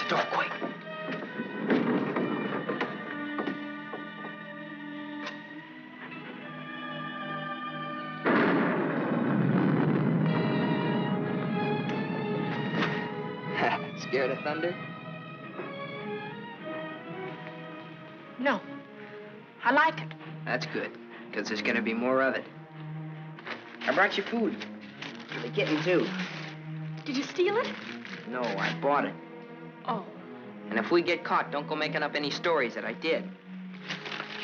the door quick. Scared of thunder? No. I like it. That's good, because there's gonna be more of it. I brought you food. For the kitten, too. Did you steal it? No, I bought it. Oh. And if we get caught, don't go making up any stories that I did.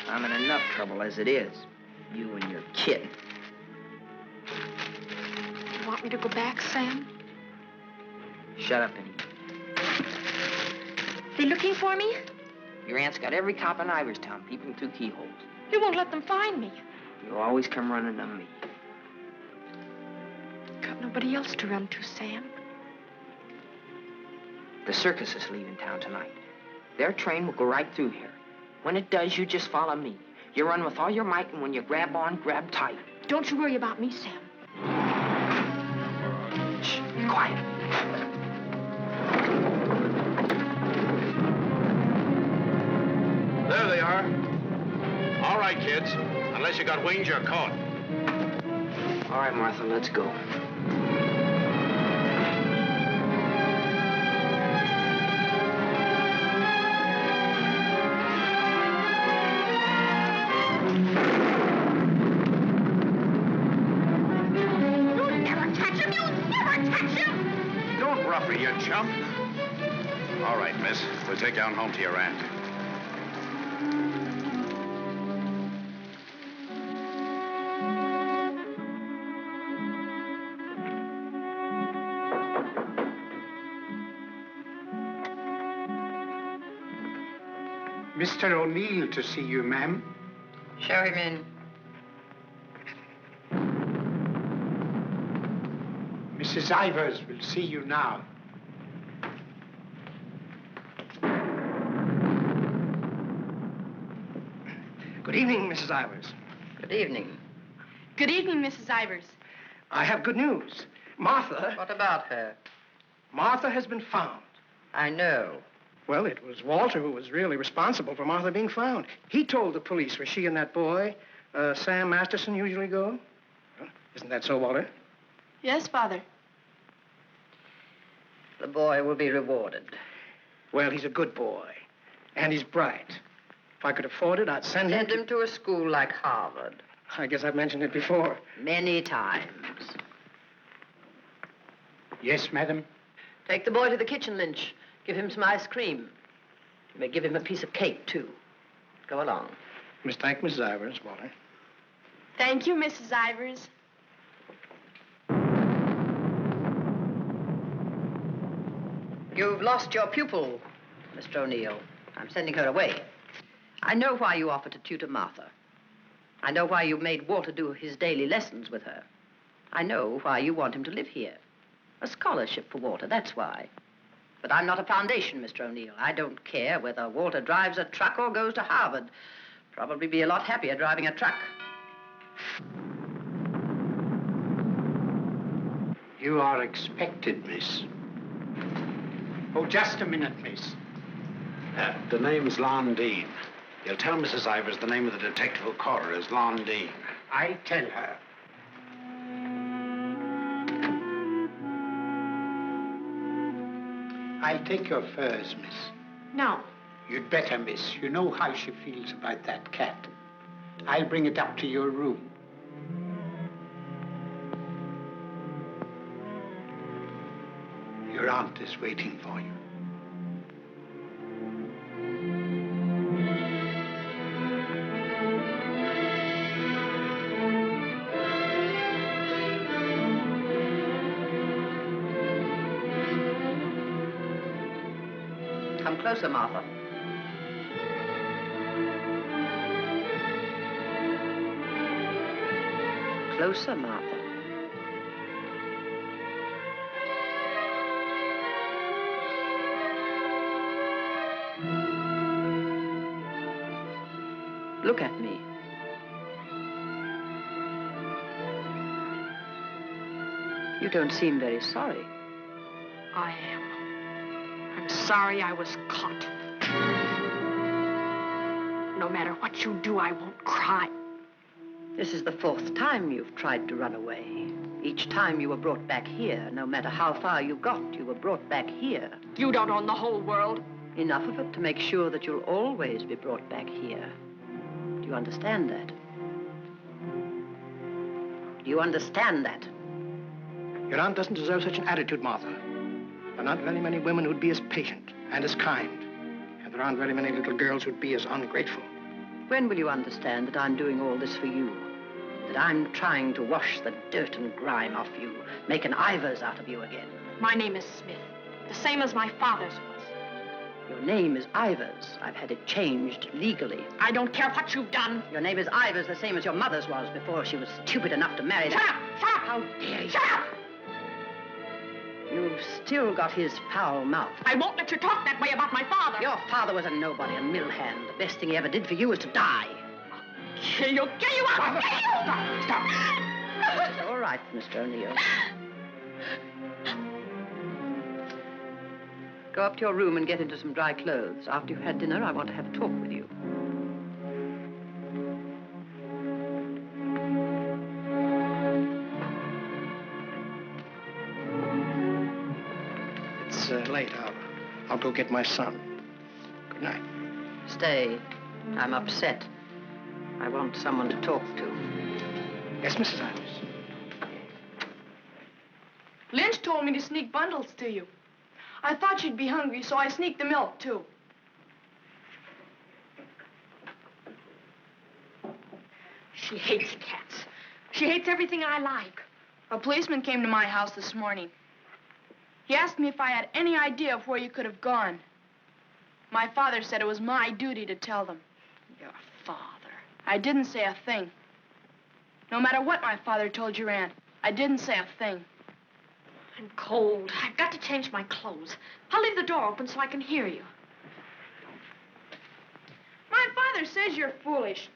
I'm in enough trouble as it is. You and your kitten. You want me to go back, Sam? Shut up and eat. They looking for me? Your aunt's got every cop in Iverstown peeping through keyholes. You won't let them find me. You always come running to me. Got nobody else to run to, Sam. The circus is leaving town tonight. Their train will go right through here. When it does, you just follow me. You run with all your might, and when you grab on, grab tight. Don't you worry about me, Sam. Shh, be quiet. There they are. All right, kids. Unless you got wings, you're caught. All right, Martha, let's go. You'll never catch him! You'll never catch him! Don't rough it, you chump. All right, miss. We'll take you on home to your aunt. Mr. O'Neill to see you, ma'am. Show him in. Mrs. Ivers will see you now. Good evening, Mrs. Ivers. Good evening. Good evening, Mrs. Ivers. I have good news. Martha... What about her? Martha has been found. I know. Well, it was Walter who was really responsible for Martha being found. He told the police where she and that boy, Sam Masterson, usually go. Well, isn't that so, Walter? Yes, Father. The boy will be rewarded. Well, he's a good boy. And he's bright. If I could afford it, I'd send him... Send him to a school like Harvard. I guess I've mentioned it before. Many times. Yes, madam. Take the boy to the kitchen, Lynch. Give him some ice cream. You may give him a piece of cake, too. Go along. Thank Mrs. Ivers, Walter. Thank you, Mrs. Ivers. You've lost your pupil, Mr. O'Neill. I'm sending her away. I know why you offered to tutor Martha. I know why you made Walter do his daily lessons with her. I know why you want him to live here. A scholarship for Walter, that's why. But I'm not a foundation, Mr. O'Neill. I don't care whether Walter drives a truck or goes to Harvard. Probably be a lot happier driving a truck. You are expected, miss. Oh, just a minute, miss. The name's Lon Dean. You'll tell Mrs. Ivers the name of the detective who caught her is Lon Dean. I'll tell her. I'll take your furs, miss. No. You'd better, miss. You know how she feels about that cat. I'll bring it up to your room. Your aunt is waiting for you. Come closer, Martha. Closer, Martha. Look at me. You don't seem very sorry. I am. I'm I'm sorry I was caught. No matter what you do, I won't cry. This is the 4th time you've tried to run away. Each time you were brought back here. No matter how far you got, you were brought back here. You don't own the whole world. Enough of it to make sure that you'll always be brought back here. Do you understand that? Do you understand that? Your aunt doesn't deserve such an attitude, Martha. There are not very many women who'd be as patient and as kind. And there aren't very many little girls who'd be as ungrateful. When will you understand that I'm doing all this for you? That I'm trying to wash the dirt and grime off you, make an Ivers out of you again? My name is Smith, the same as my father's was. Your name is Ivers. I've had it changed legally. I don't care what you've done. Your name is Ivers, the same as your mother's was before she was stupid enough to marry that. Shut up! Shut up! How dare you? Shut up! You've still got his foul mouth. I won't let you talk that way about my father. Your father was a nobody, a mill hand. The best thing he ever did for you was to die. Kill you out! Kill you! Stop. It's all right, Mr. O'Neill. Go up to your room and get into some dry clothes. After you've had dinner, I want to have a talk with you. It's late. I'll go get my son. Good night. Stay. I'm upset. I want someone to talk to. Yes, Mrs. Ivers. Lynch told me to sneak bundles to you. I thought you'd be hungry, so I sneaked the milk, too. She hates cats. She hates everything I like. A policeman came to my house this morning. He asked me if I had any idea of where you could have gone. My father said it was my duty to tell them. Your father. I didn't say a thing. No matter what my father told your aunt, I didn't say a thing. I'm cold. I've got to change my clothes. I'll leave the door open so I can hear you. My father says you're foolish.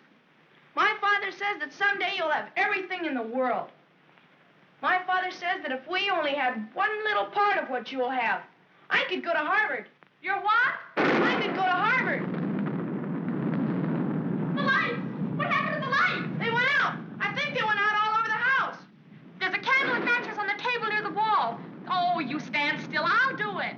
My father says that someday you'll have everything in the world. My father says that if we only had one little part of what you'll have, I could go to Harvard. You're what? I could go to Harvard. The lights! What happened to the lights? They went out. I think they went out all over the house. There's a candle and matches on the table near the wall. Oh, you stand still. I'll do it.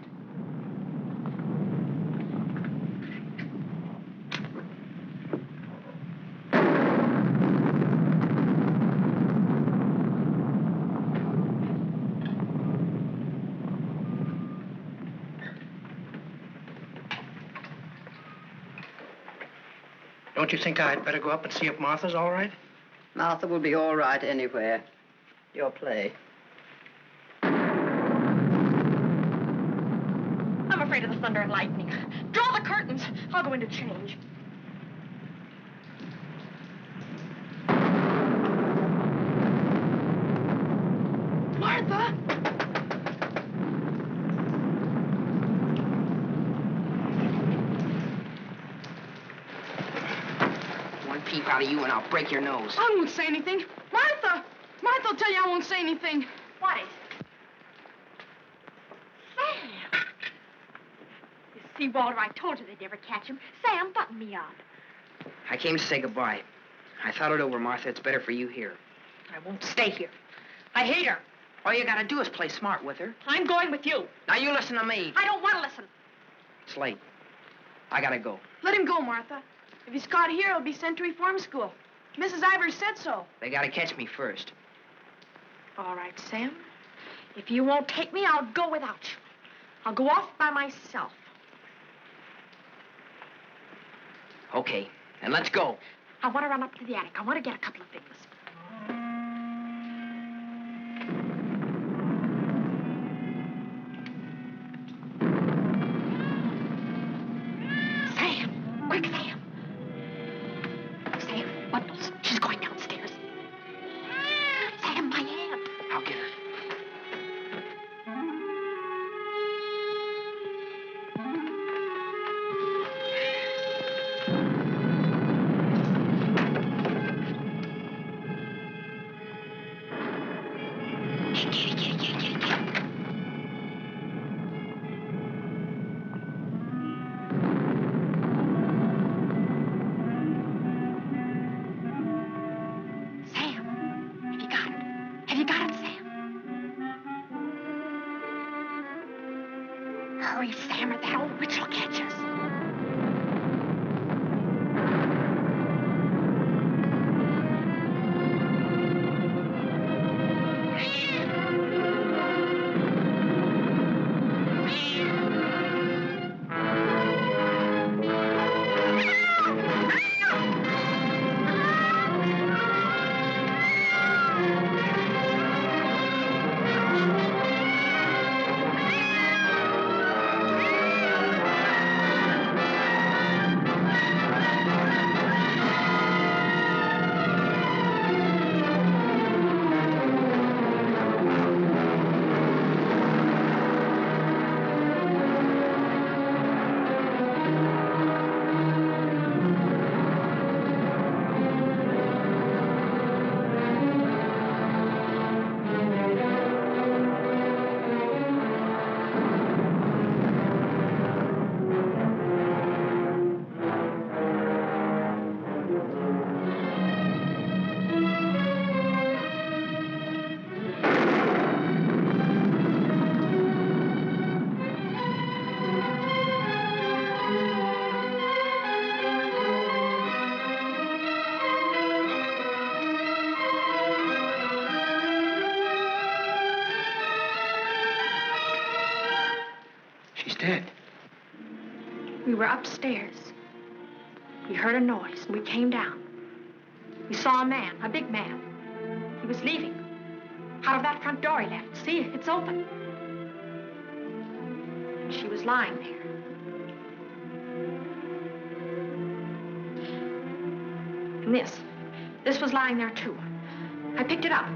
Don't you think I'd better go up and see if Martha's all right? Martha will be all right anywhere. Your play. I'm afraid of the thunder and lightning. Draw the curtains. I'll go in to change. Martha! One peep out of you and I'll break your nose. I won't say anything. Martha! Martha will tell you I won't say anything. What is it? Sam! You see, Walter, I told you they'd never catch him. Sam, button me up. I came to say goodbye. I thought it over, Martha. It's better for you here. I won't stay here. I hate her. All you gotta do is play smart with her. I'm going with you. Now you listen to me. I don't want to listen. It's late. I gotta go. Let him go, Martha. If he's caught here, he'll be sent to reform school. Mrs. Ivers said so. They gotta catch me first. All right, Sam. If you won't take me, I'll go without you. I'll go off by myself. Okay, then let's go. I want to run up to the attic. I want to get a couple of things. Sam! Quick, Sam! Sam, bundles. She's going downstairs. Sam, my hand. I'll get her. Hurry, Sam, or that old witch will catch us. She's dead. We were upstairs. We heard a noise, and we came down. We saw a man, a big man. He was leaving. Out of that front door he left. See, it's open. And she was lying there. And this was lying there, too. I picked it up.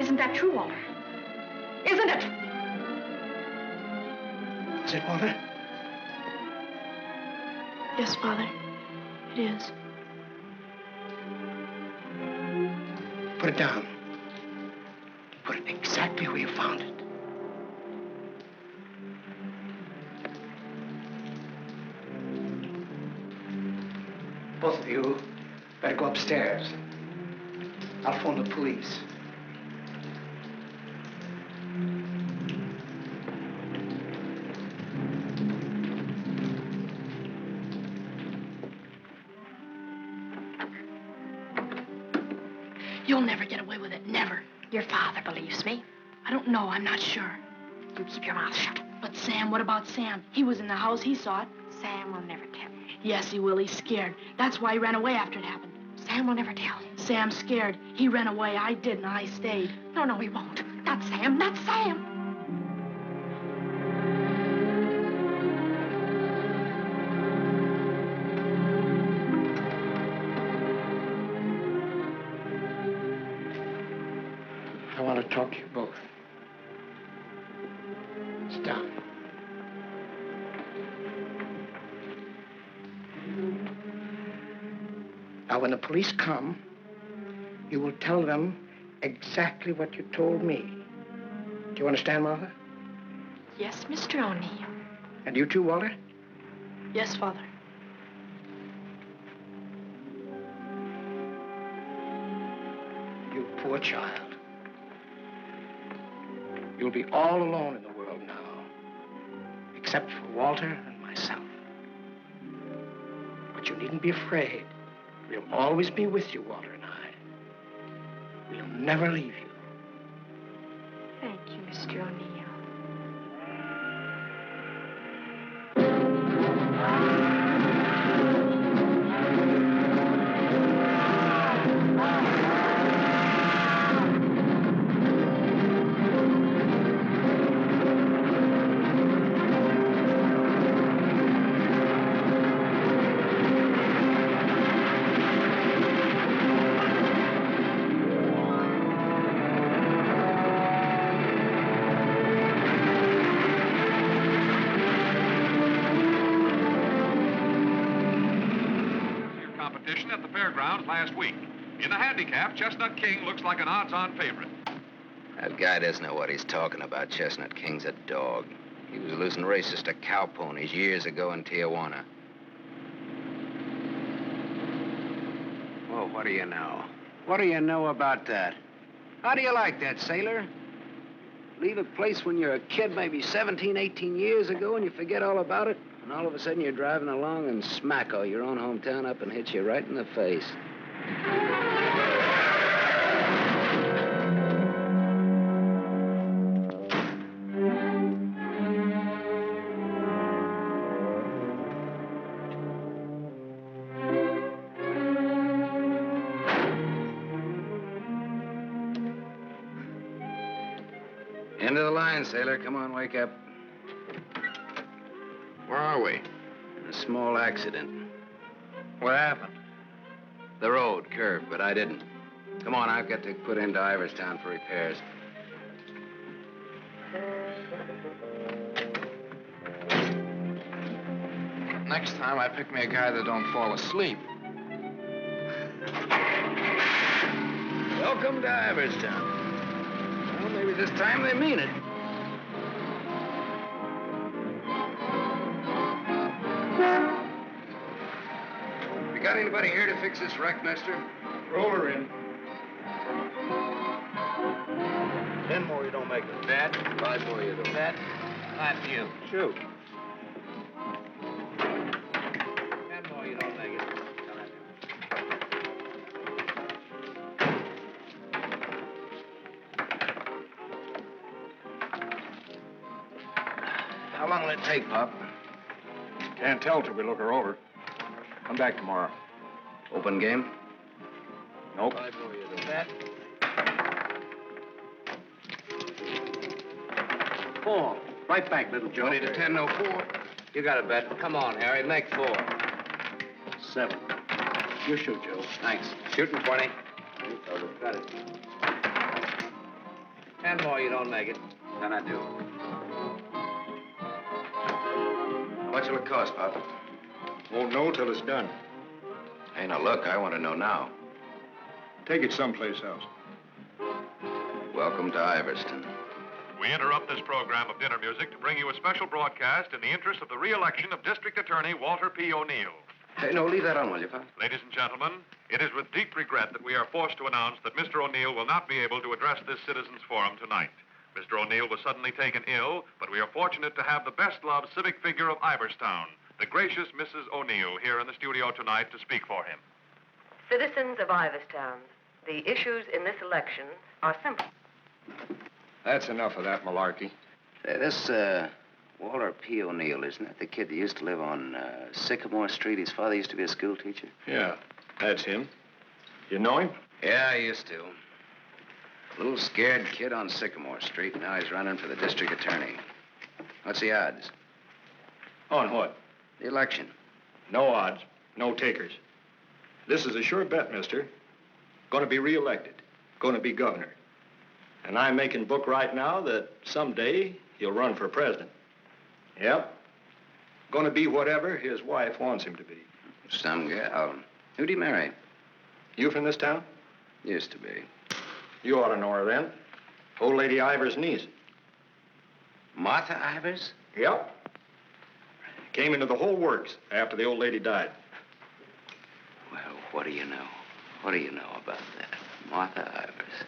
Isn't that true, Walter? Isn't it? Is it, Walter? Yes, Father. It is. Put it down. Put it exactly where you found it. Both of you better go upstairs. I'll phone the police. You'll never get away with it. Never. Your father believes me. I don't know. I'm not sure. You keep your mouth shut. But Sam, what about Sam? He was in the house. He saw it. Sam will never tell. Yes, he will. He's scared. That's why he ran away after it happened. Sam will never tell. Sam's scared. He ran away. I didn't. I stayed. No, he won't. Not Sam. Not Sam. I want to talk to you both. Sit down. Now, when the police come, you will tell them exactly what you told me. Do you understand, Martha? Yes, Mr. O'Neill. And you too, Walter? Yes, Father. You poor child. You'll be all alone in the world now, except for Walter and myself. But you needn't be afraid. We'll always be with you, Walter and I. We'll never leave you. Thank you, Mr. O'Neill. At the fairgrounds last week. In the handicap, Chestnut King looks like an odds-on favorite. That guy doesn't know what he's talking about. Chestnut King's a dog. He was losing races to cow ponies years ago in Tijuana. Well, what do you know? What do you know about that? How do you like that, sailor? Leave a place when you're a kid, maybe 17, 18 years ago, and you forget all about it, and all of a sudden you're driving along and smack-o, your own hometown up and hits you right in the face. End of the line, sailor. Come on, wake up. Where are we? In a small accident. What happened? The road curved, but I didn't. Come on, I've got to put into Iverstown for repairs. Next time, I pick me a guy that don't fall asleep. Welcome to Iverstown. Well, maybe this time they mean it. You got anybody here to fix this wreck, mister? Roll her in. 10 more, you don't make it. Bet. 5 more, you don't. Bet. Not you. Shoot. 10 more, you don't make it. How long will it take, Pop? Can't tell till we look her over. Come back tomorrow. Open game? Nope. 5 more, you don't. Bet. 4. Right back, little Joe. 20 to 10, no 4. You got a bet. Come on, Harry, make 4. 7. You shoot, Joe. Thanks. Shooting 20. You fellas got it. 10 more, you don't make it. Then I do. How much will it cost, Papa? Won't know till it's done. Hey, now look, I want to know now. Take it someplace else. Welcome to Iverstown. We interrupt this program of dinner music to bring you a special broadcast in the interest of the re-election of District Attorney Walter P. O'Neill. Hey, no, leave that on, will you, Pop? Ladies and gentlemen, it is with deep regret that we are forced to announce that Mr. O'Neill will not be able to address this citizens' forum tonight. Mr. O'Neill was suddenly taken ill, but we are fortunate to have the best-loved civic figure of Iverstown, the gracious Mrs. O'Neill, here in the studio tonight to speak for him. Citizens of Iverstown, the issues in this election are simple. That's enough of that malarkey. This, Walter P. O'Neill, isn't that the kid that used to live on Sycamore Street? His father used to be a school teacher. Yeah, that's him. You know him? Yeah, I used to. A little scared kid on Sycamore Street. Now he's running for the district attorney. What's the odds? On what? The election. No odds, no takers. This is a sure bet, mister. Gonna be reelected. Gonna be governor. And I'm making book right now that someday he'll run for president. Yep. Gonna be whatever his wife wants him to be. Some gal. Who'd he marry? You from this town? Used to be. You ought to know her then. Old Lady Ivers' niece. Martha Ivers? Yep. Came into the whole works after the old lady died. Well, what do you know? What do you know about that? Martha Ivers.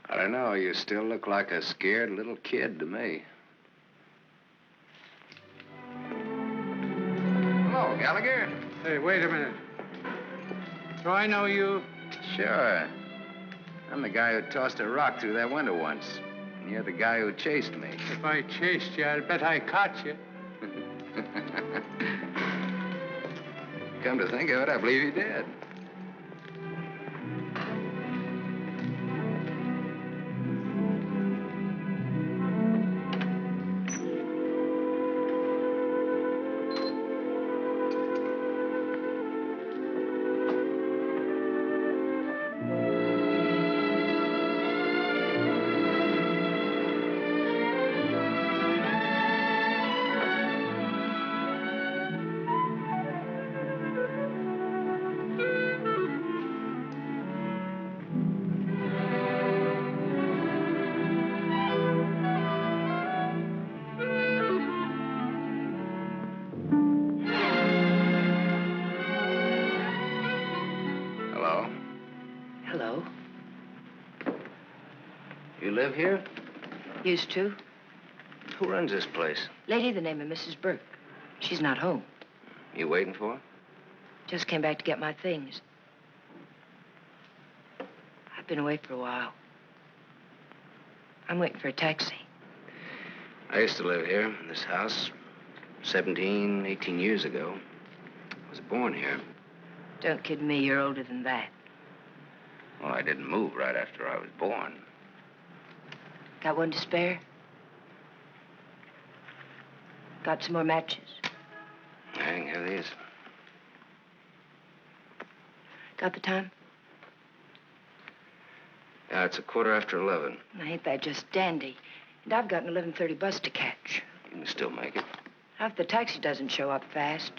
I don't know. You still look like a scared little kid to me. Hello, Gallagher. Hey, wait a minute. Do I know you? Sure. I'm the guy who tossed a rock through that window once. And you're the guy who chased me. If I chased you, I'd bet I caught you. Come to think of it, I believe you did. You live here? Used to. Who runs this place? Lady, the name of Mrs. Burke. She's not home. You waiting for her? Just came back to get my things. I've been away for a while. I'm waiting for a taxi. I used to live here in this house 17, 18 years ago. I was born here. Don't kid me, you're older than that. Well, I didn't move right after I was born. Got one to spare? Got some more matches? I can have these. Got the time? Yeah, it's 11:15. Now, ain't that just dandy? And I've got an 11:30 bus to catch. You can still make it. Now, if the taxi doesn't show up fast.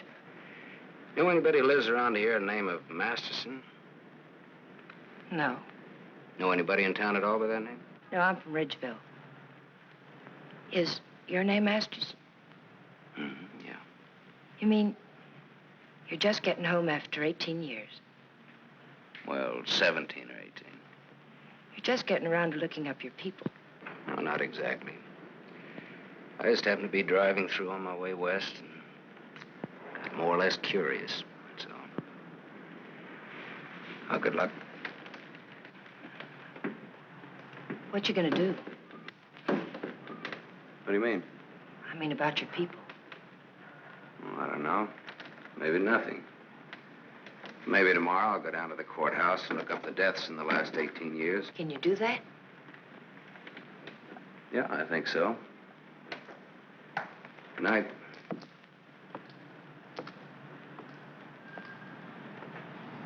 Know anybody who lives around here the name of Masterson? No. Know anybody in town at all by that name? No, I'm from Ridgeville. Is your name Masters? Yeah. You mean you're just getting home after 18 years? Well, 17 or 18. You're just getting around to looking up your people. No, not exactly. I just happened to be driving through on my way west and got more or less curious, that's all. Oh, good luck. What you gonna do? What do you mean? I mean about your people. Well, I don't know. Maybe nothing. Maybe tomorrow I'll go down to the courthouse and look up the deaths in the last 18 years. Can you do that? Yeah, I think so. Good night.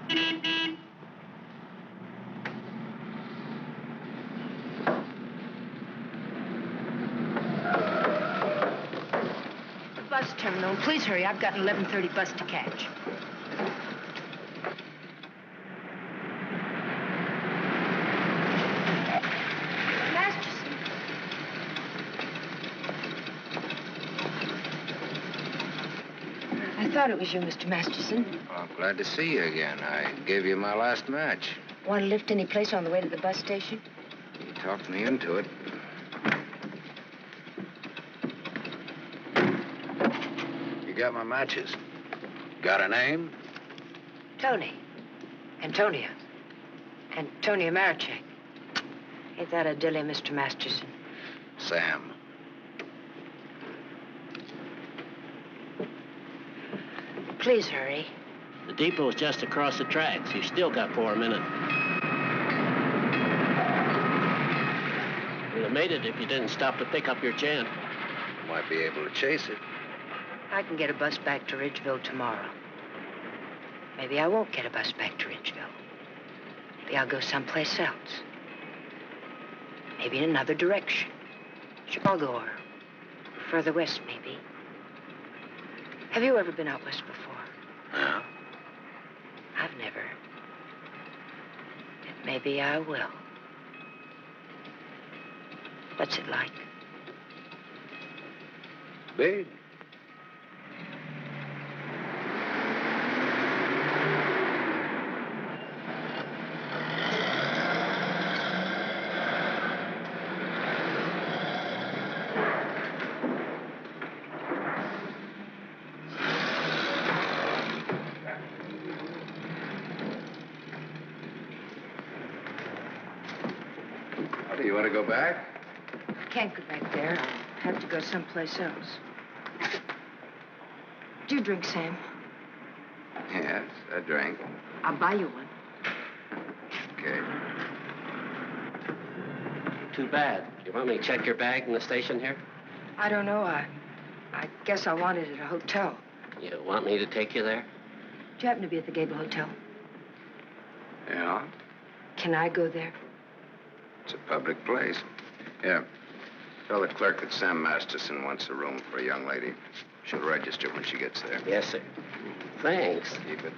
The bus terminal. Please hurry. I've got an 11:30 bus to catch. I thought it was you, Mr. Masterson. Well, I'm glad to see you again. I gave you my last match. Want to lift any place on the way to the bus station? You talked me into it. You got my matches. Got a name? Tony. Antonia. Antonia Marichek. Ain't that a dilly, Mr. Masterson? Sam. Please hurry. The depot's just across the tracks. You still got 4 minutes. You'd have made it if you didn't stop to pick up your chant. Might be able to chase it. I can get a bus back to Ridgeville tomorrow. Maybe I won't get a bus back to Ridgeville. Maybe I'll go someplace else. Maybe in another direction. Chicago or further west, maybe. Have you ever been out west before? No. I've never. But maybe I will. What's it like? Big. You want to go back? Can't go back there. I'll have to go someplace else. Do you drink, Sam? Yes, I drank. I'll buy you one. Okay. Too bad. You want me to check your bag in the station here? I don't know. I guess I want it at a hotel. You want me to take you there? Do you happen to be at the Gable Hotel? Yeah? Can I go there? It's a public place. Yeah. Tell the clerk that Sam Masterson wants a room for a young lady. She'll register when she gets there. Yes, sir. Thanks. Keep it.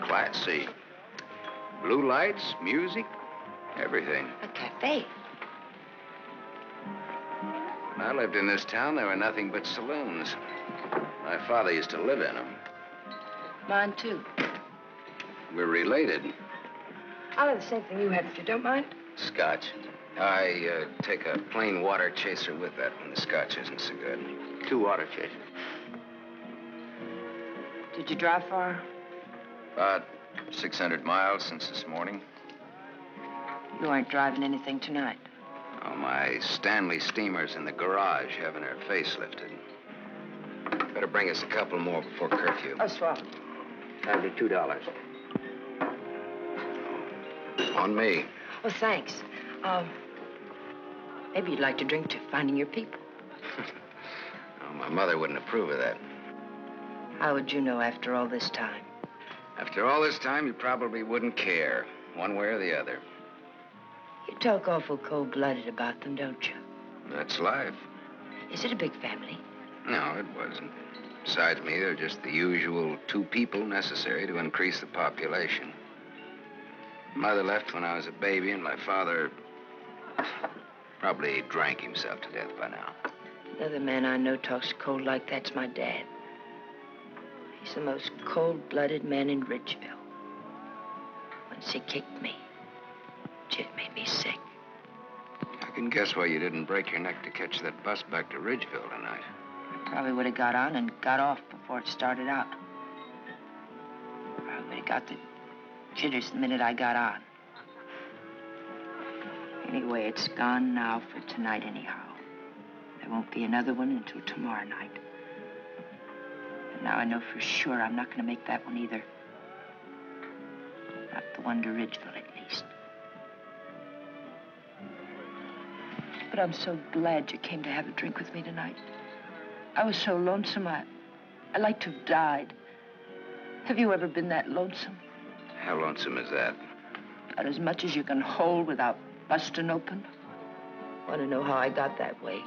Class C. Blue lights, music, everything. A cafe. Now, lived in this town, there were nothing but saloons. My father used to live in them. Mine, too. We're related. I'll have the same thing you had, if you don't mind. Scotch. I take a plain water chaser with that when the scotch isn't so good. 2 water chasers. Did you drive far? About 600 miles since this morning. You aren't driving anything tonight. Oh, my Stanley steamer's in the garage having her face lifted. Better bring us a couple more before curfew. Oh, swell. That'll be $2. On me. Oh, thanks. Maybe you'd like to drink to finding your people. Oh, my mother wouldn't approve of that. How would you know after all this time? After all this time, you probably wouldn't care, one way or the other. You talk awful cold-blooded about them, don't you? That's life. Is it a big family? No, it wasn't. Besides me, they're just the usual 2 people necessary to increase the population. Mother left when I was a baby, and my father probably drank himself to death by now. Another man I know talks cold like that's my dad. He's the most cold-blooded man in Ridgeville. Once he kicked me. It made me sick. I can guess why you didn't break your neck to catch that bus back to Ridgeville tonight. I probably would have got on and got off before it started out. Probably would have got the jitters the minute I got on. Anyway, it's gone now for tonight anyhow. There won't be another one until tomorrow night. And now I know for sure I'm not going to make that one either. Not the one to Ridgeville, at least. But I'm so glad you came to have a drink with me tonight. I was so lonesome, I'd like to have died. Have you ever been that lonesome? How lonesome is that? About as much as you can hold without busting open. Want to know how I got that way?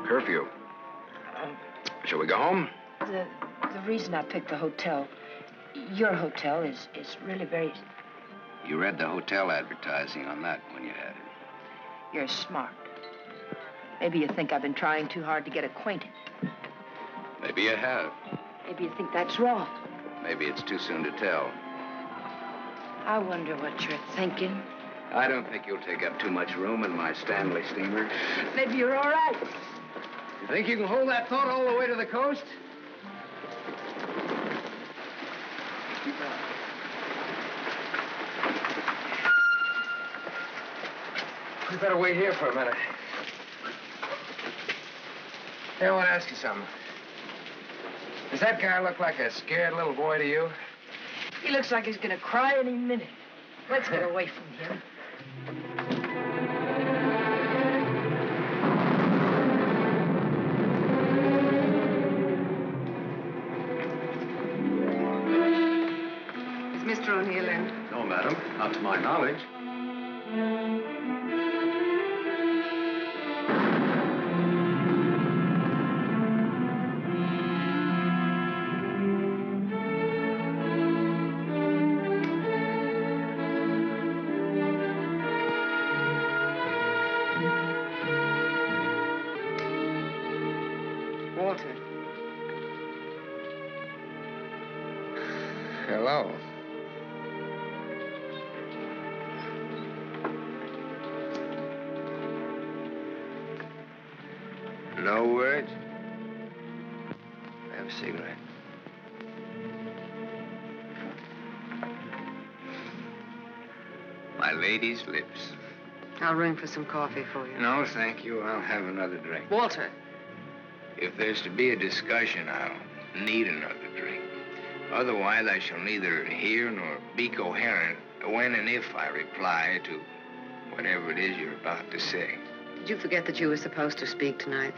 Curfew. Shall we go home? The reason I picked the hotel, your hotel, is really very... You read the hotel advertising on that when you had it. You're smart. Maybe you think I've been trying too hard to get acquainted. Maybe you have. Maybe you think that's wrong. Maybe it's too soon to tell. I wonder what you're thinking. I don't think you'll take up too much room in my Stanley steamer. Maybe you're all right. You think you can hold that thought all the way to the coast? We better wait here for a minute. Hey, I want to ask you something. Does that guy look like a scared little boy to you? He looks like he's gonna cry any minute. Let's get away from him. Is Mr. O'Neill in? No, madam, not to my knowledge. Walter. Hello. No words? Have a cigarette. My lady's lips. I'll ring for some coffee for you. No, thank you. I'll have another drink. Walter. If there's to be a discussion, I'll need another drink. Otherwise, I shall neither hear nor be coherent when and if I reply to whatever it is you're about to say. Did you forget that you were supposed to speak tonight?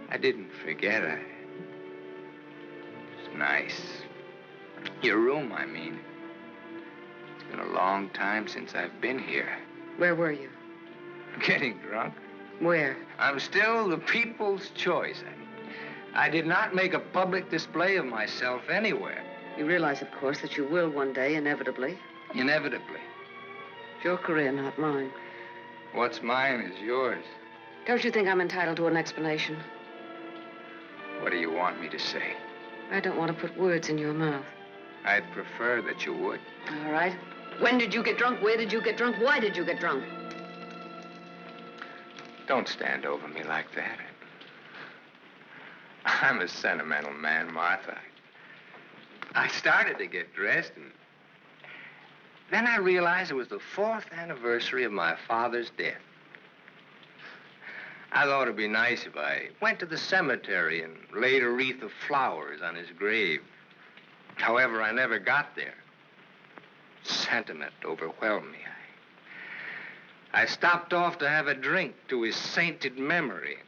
I didn't forget. It's nice. Your room, I mean. It's been a long time since I've been here. Where were you? Getting drunk. Where? I'm still the people's choice. I did not make a public display of myself anywhere. You realize, of course, that you will one day, inevitably. Inevitably. It's your career, not mine. What's mine is yours. Don't you think I'm entitled to an explanation? What do you want me to say? I don't want to put words in your mouth. I'd prefer that you would. All right. When did you get drunk? Where did you get drunk? Why did you get drunk? Don't stand over me like that. I'm a sentimental man, Martha. I started to get dressed, and then I realized it was the 4th anniversary of my father's death. I thought it'd be nice if I went to the cemetery and laid a wreath of flowers on his grave. However, I never got there. Sentiment overwhelmed me. I stopped off to have a drink to his sainted memory.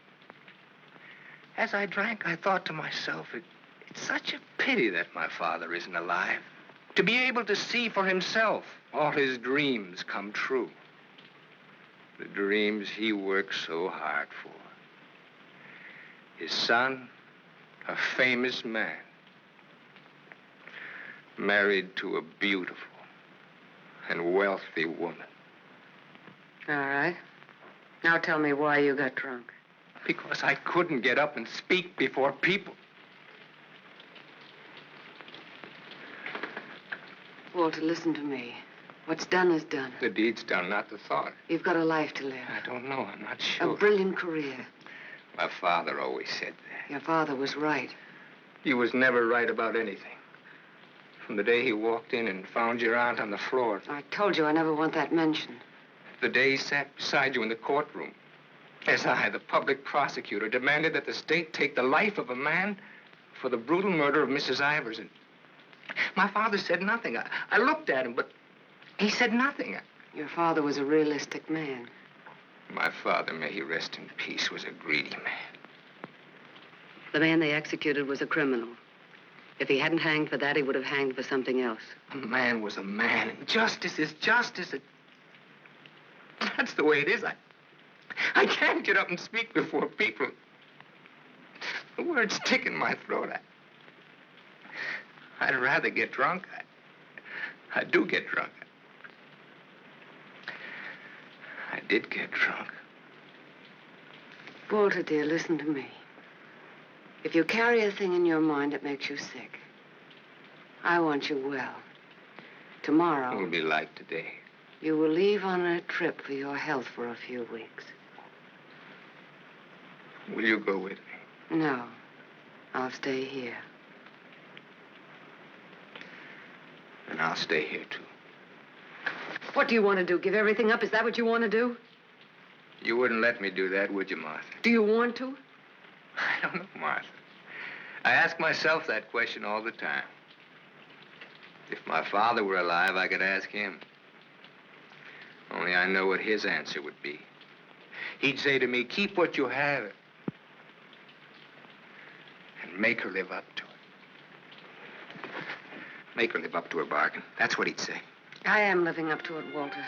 As I drank, I thought to myself, it's such a pity that my father isn't alive. To be able to see for himself all his dreams come true. The dreams he worked so hard for. His son, a famous man, married to a beautiful and wealthy woman. All right. Now tell me why you got drunk. Because I couldn't get up and speak before people. Walter, listen to me. What's done is done. The deed's done, not the thought. You've got a life to live. I don't know. I'm not sure. A brilliant career. My father always said that. Your father was right. He was never right about anything. From the day he walked in and found your aunt on the floor. I told you I never want that mentioned. The day he sat beside you in the courtroom. As I, the public prosecutor, demanded that the state take the life of a man for the brutal murder of Mrs. Ivers. And my father said nothing. I looked at him, but he said nothing. Your father was a realistic man. My father, may he rest in peace, was a greedy man. The man they executed was a criminal. If he hadn't hanged for that, he would have hanged for something else. A man was a man, and justice is justice. That's the way it is. I can't get up and speak before people. The words stick in my throat. I'd rather get drunk. I do get drunk. I did get drunk. Walter, dear, listen to me. If you carry a thing in your mind that makes you sick, I want you well. Tomorrow... It will be like today. You will leave on a trip for your health for a few weeks. Will you go with me? No. I'll stay here. And I'll stay here, too. What do you want to do? Give everything up? Is that what you want to do? You wouldn't let me do that, would you, Martha? Do you want to? I don't know, Martha. I ask myself that question all the time. If my father were alive, I could ask him. Only I know what his answer would be. He'd say to me, keep what you have and make her live up to it. Make her live up to her bargain. That's what he'd say. I am living up to it, Walter.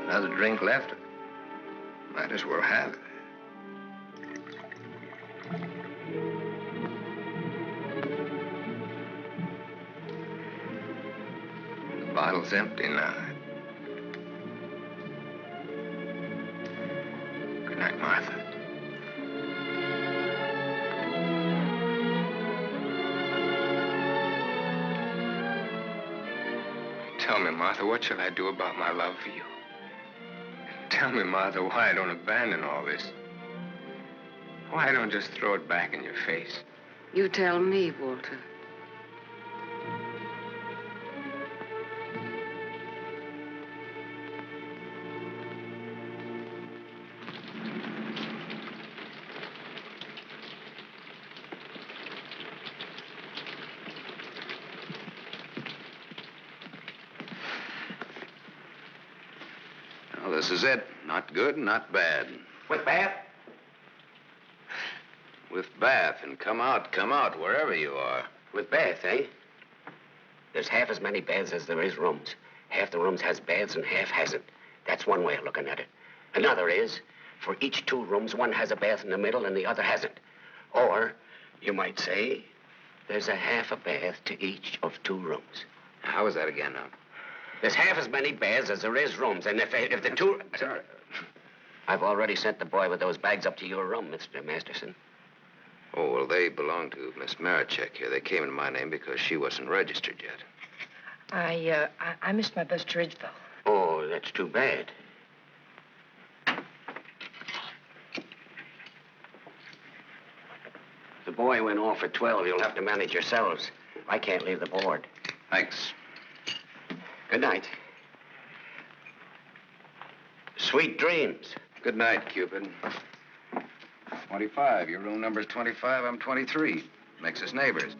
Another drink left. Might as well have it. The bottle's empty now. Good night, Martha. Tell me, Martha, what shall I do about my love for you? Tell me, Martha, why I don't abandon all this. Why I don't just throw it back in your face. You tell me, Walter. Well, this is it. Not good, not bad. With bad? With Bath, and come out, wherever you are. With bath, eh? There's half as many baths as there is rooms. Half the rooms has baths and half hasn't. That's one way of looking at it. Another is, for each 2 rooms, one has a bath in the middle and the other hasn't. Or, you might say, there's a half a bath to each of 2 rooms. How is that again, now? There's half as many baths as there is rooms, and if the 2... Sorry. I've already sent the boy with those bags up to your room, Mr. Masterson. Oh, well, they belong to Miss Marichek here. They came in my name because she wasn't registered yet. I missed my bus to Ridgeville. Oh, that's too bad. The boy went off at 12. You'll have to manage yourselves. I can't leave the board. Thanks. Good night. Sweet dreams. Good night, Cupid. 25. Your room number's 25. I'm 23. Makes us neighbors.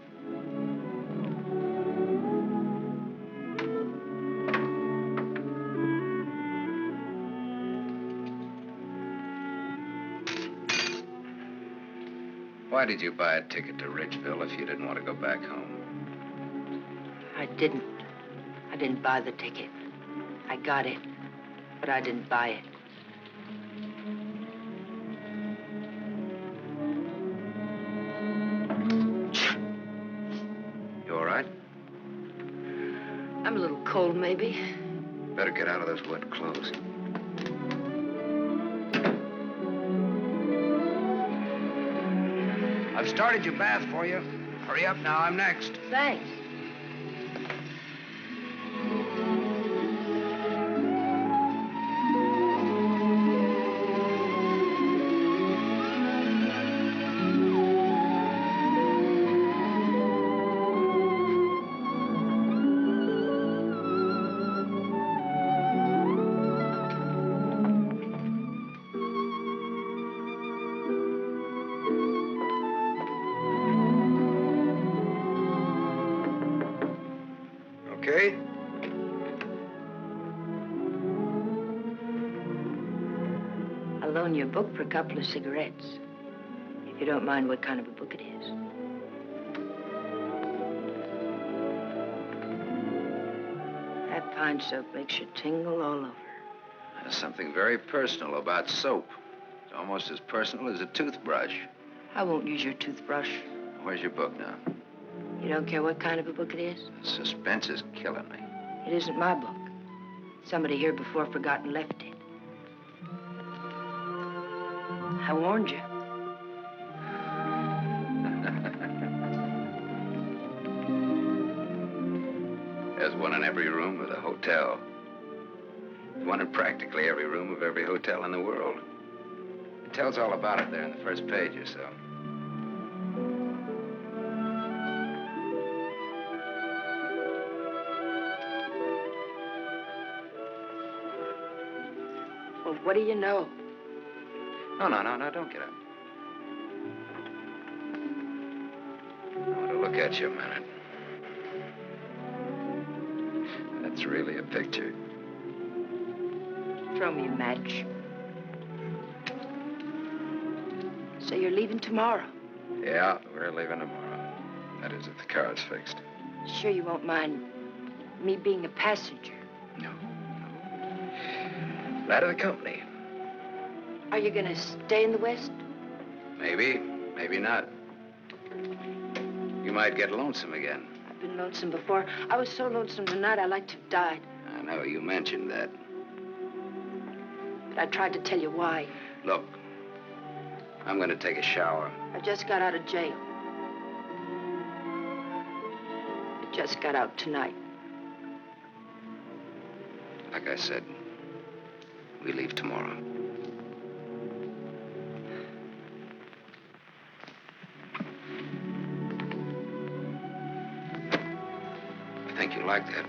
Why did you buy a ticket to Ridgeville if you didn't want to go back home? I didn't. I didn't buy the ticket. I got it, but I didn't buy it. You all right? I'm a little cold, maybe. Better get out of those wet clothes. I've started your bath for you. Hurry up now, I'm next. Thanks. Okay? I'll loan you a book for a couple of cigarettes. If you don't mind what kind of a book it is. That pine soap makes you tingle all over. There's something very personal about soap. It's almost as personal as a toothbrush. I won't use your toothbrush. Where's your book now? You don't care what kind of a book it is? Suspense is killing me. It isn't my book. Somebody here before forgot and left it. I warned you. There's one in every room of the hotel. One in practically every room of every hotel in the world. It tells all about it there in the first page or so. Well, what do you know? No, don't get up. I want to look at you a minute. That's really a picture. Throw me a match. So you're leaving tomorrow? Yeah, we're leaving tomorrow. That is, if the car's fixed. Sure you won't mind me being a passenger? No. That of the company. Are you gonna stay in the West? Maybe, maybe not. You might get lonesome again. I've been lonesome before. I was so lonesome tonight, I'd like to have died. I know, you mentioned that. But I tried to tell you why. Look, I'm going to take a shower. I just got out of jail. I just got out tonight. Like I said, we leave tomorrow. I think you like that.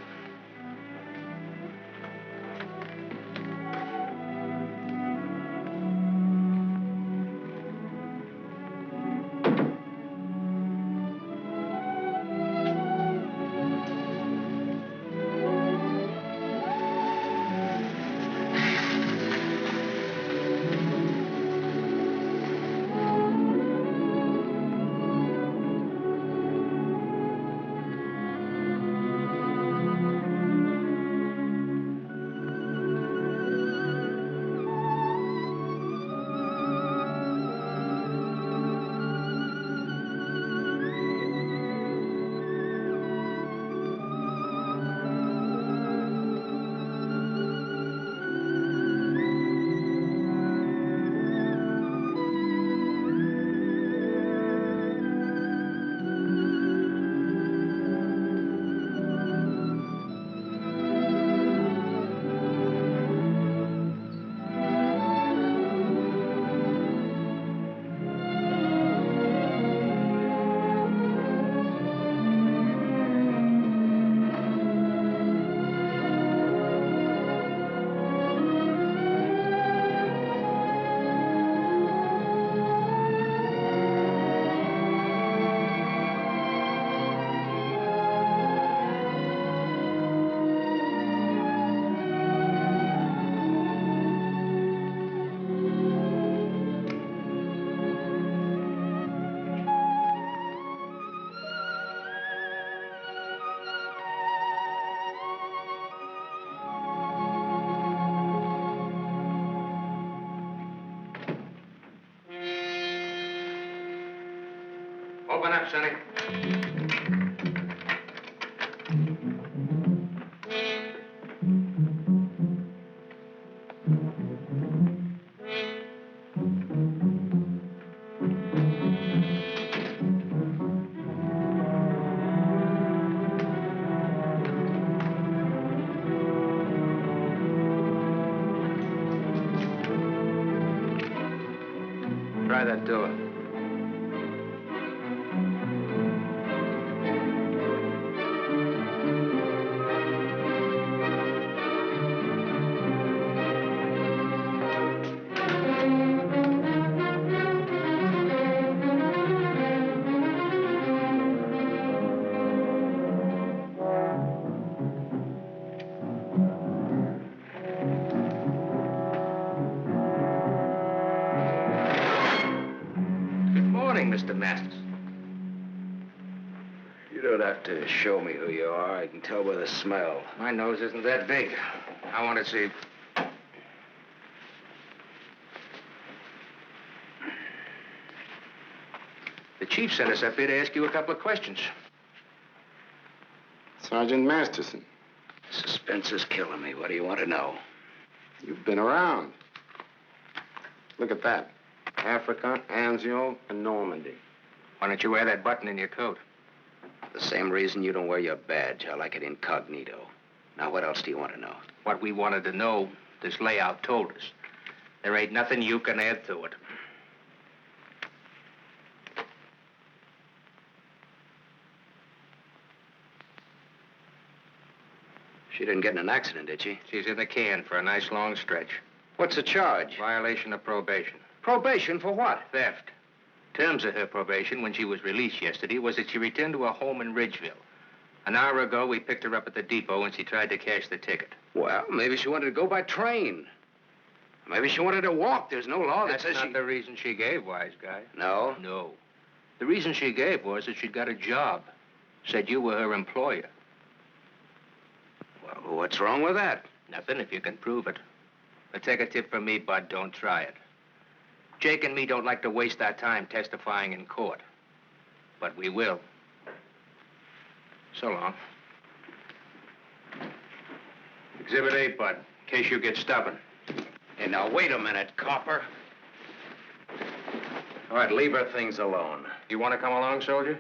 Open up, Sonny. Try that door. Mr. Masters. You don't have to show me who you are. I can tell by the smell. My nose isn't that big. I want to see. The chief sent us up here to ask you a couple of questions. Sergeant Masterson. Suspense is killing me. What do you want to know? You've been around. Look at that. Africa, Anzio, and Normandy. Why don't you wear that button in your coat? The same reason you don't wear your badge. I like it incognito. Now, what else do you want to know? What we wanted to know, this layout told us. There ain't nothing you can add to it. She didn't get in an accident, did she? She's in the can for a nice long stretch. What's the charge? Violation of probation. Probation for what? Theft. Terms of her probation when she was released yesterday was that she returned to her home in Ridgeville. An hour ago, we picked her up at the depot and she tried to cash the ticket. Well, maybe she wanted to go by train. Maybe she wanted to walk. There's no law that says That's not the reason she gave, wise guy. No? No. The reason she gave was that she'd got a job. Said you were her employer. Well, what's wrong with that? Nothing if you can prove it. But take a tip from me, Bud, don't try it. Jake and me don't like to waste our time testifying in court. But we will. So long. Exhibit 8, Bud, in case you get stubborn. Hey, now, wait a minute, copper. All right, leave her things alone. You want to come along, soldier?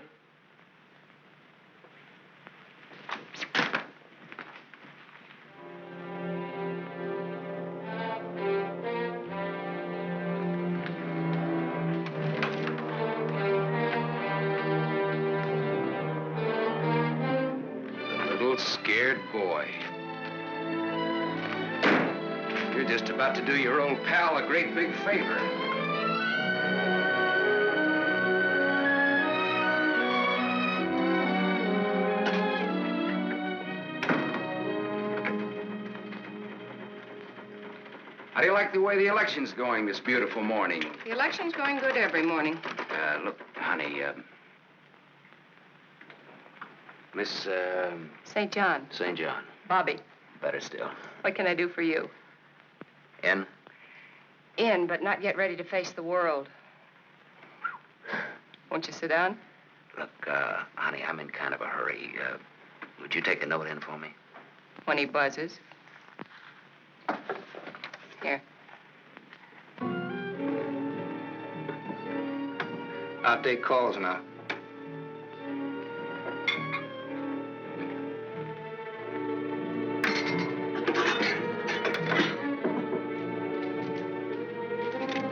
Scared boy. You're just about to do your old pal a great big favor. How do you like the way the election's going this beautiful morning? The election's going good every morning. Look, honey, Miss, St. John. St. John. Bobby. Better still. What can I do for you? In? In, but not yet ready to face the world. Won't you sit down? Look, honey, I'm in kind of a hurry. Would you take a note in for me? When he buzzes. Here. I'll take calls now.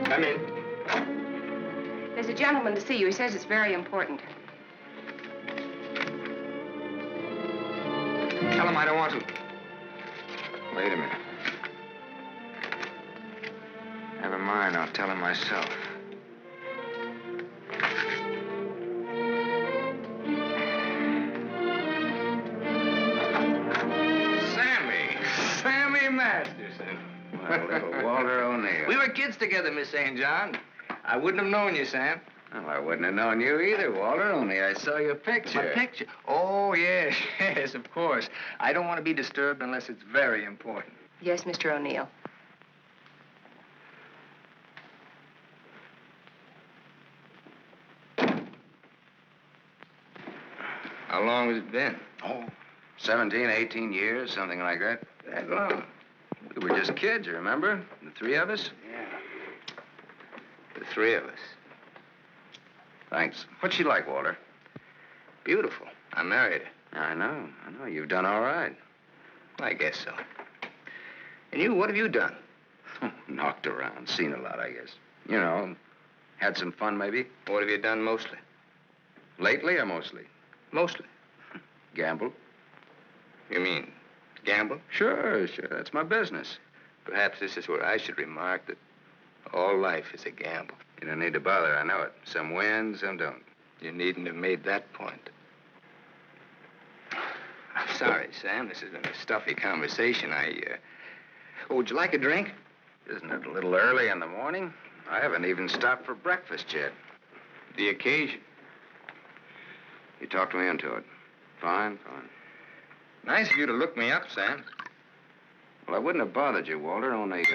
Come in. There's a gentleman to see you. He says it's very important. Tell him I don't want to. Wait a minute. Never mind, I'll tell him myself. Sammy Masterson. My little Walter O'Neill. We were kids together, Miss St. John. I wouldn't have known you, Sam. Well, I wouldn't have known you either, Walter, only I saw your picture. My picture? Oh, yes, yes, of course. I don't want to be disturbed unless it's very important. Yes, Mr. O'Neill. How long has it been? Oh, 17, 18 years, something like that. That long. We were just kids, you remember? The three of us? Yeah. The three of us. Thanks. What's she like, Walter? Beautiful. I married her. I know. You've done all right. I guess so. And you, what have you done? Oh, knocked around, seen a lot, I guess. You know, had some fun, maybe. What have you done mostly? Lately or mostly? Mostly. Gambled. You mean gamble? Sure. That's my business. Perhaps this is where I should remark that all life is a gamble. You don't need to bother, I know it. Some win, some don't. You needn't have made that point. I'm sorry, Sam. This has been a stuffy conversation. Oh, would you like a drink? Isn't it a little early in the morning? I haven't even stopped for breakfast yet. The occasion. You talked me into it. Fine. Nice of you to look me up, Sam. Well, I wouldn't have bothered you, Walter, only,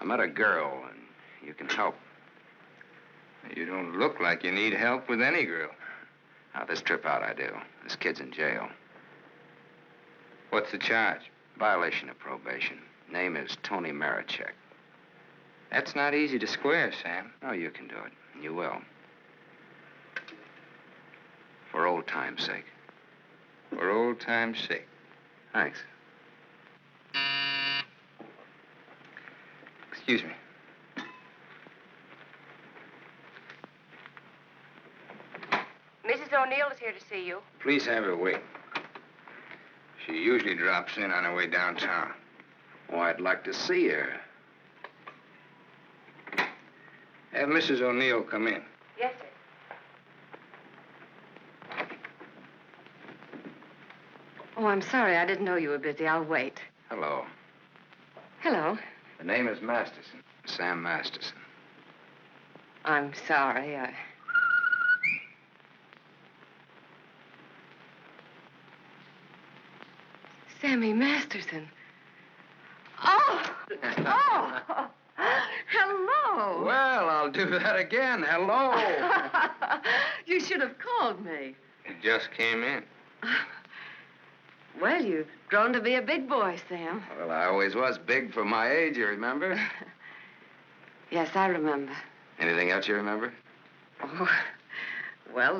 I met a girl, and you can help. You don't look like you need help with any girl. Now, this trip out I do. This kid's in jail. What's the charge? Violation of probation. Name is Tony Marichek. That's not easy to square, Sam. Oh, you can do it. You will. For old time's sake. For old time's sake. Thanks. Excuse me. Mrs. O'Neill is here to see you. Please have her wait. She usually drops in on her way downtown. Oh, I'd like to see her. Have Mrs. O'Neill come in. Yes, sir. Oh, I'm sorry. I didn't know you were busy. I'll wait. Hello. Hello. The name is Masterson. Sam Masterson. I'm sorry. Sammy Masterson. Oh! Hello! Well, I'll do that again. Hello. You should have called me. It just came in. Well, you've grown to be a big boy, Sam. Well, I always was big for my age, you remember? Yes, I remember. Anything else you remember? Oh, well,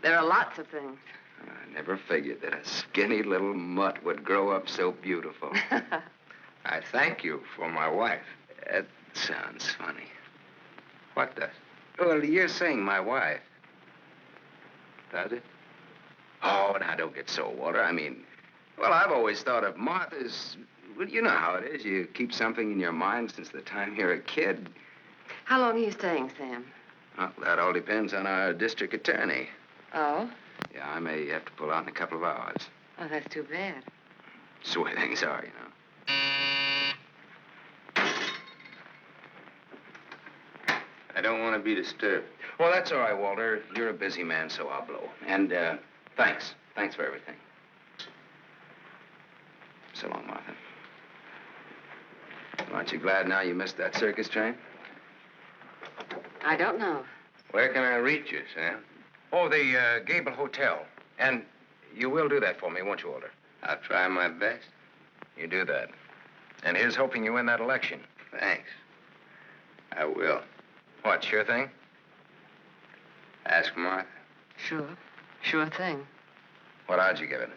there are lots of things. I never figured that a skinny little mutt would grow up so beautiful. I thank you for my wife. That sounds funny. What does? Well, you're saying my wife. Does it? Oh, now, don't get so, Walter. I mean, well, I've always thought of Martha's... Well, you know how it is. You keep something in your mind since the time you're a kid. How long are you staying, Sam? Well, that all depends on our district attorney. Oh? Yeah, I may have to pull out in a couple of hours. Oh, that's too bad. That's the way things are, you know. I don't want to be disturbed. Well, that's all right, Walter. You're a busy man, so I'll blow. And, thanks. Thanks for everything. So long, Martha. Aren't you glad now you missed that circus train? I don't know. Where can I reach you, Sam? Oh, the Gable Hotel. And you will do that for me, won't you, Walter? I'll try my best. You do that. And here's hoping you win that election. Thanks. I will. What, sure thing? Ask Martha. Sure. Sure thing. What odds you give it?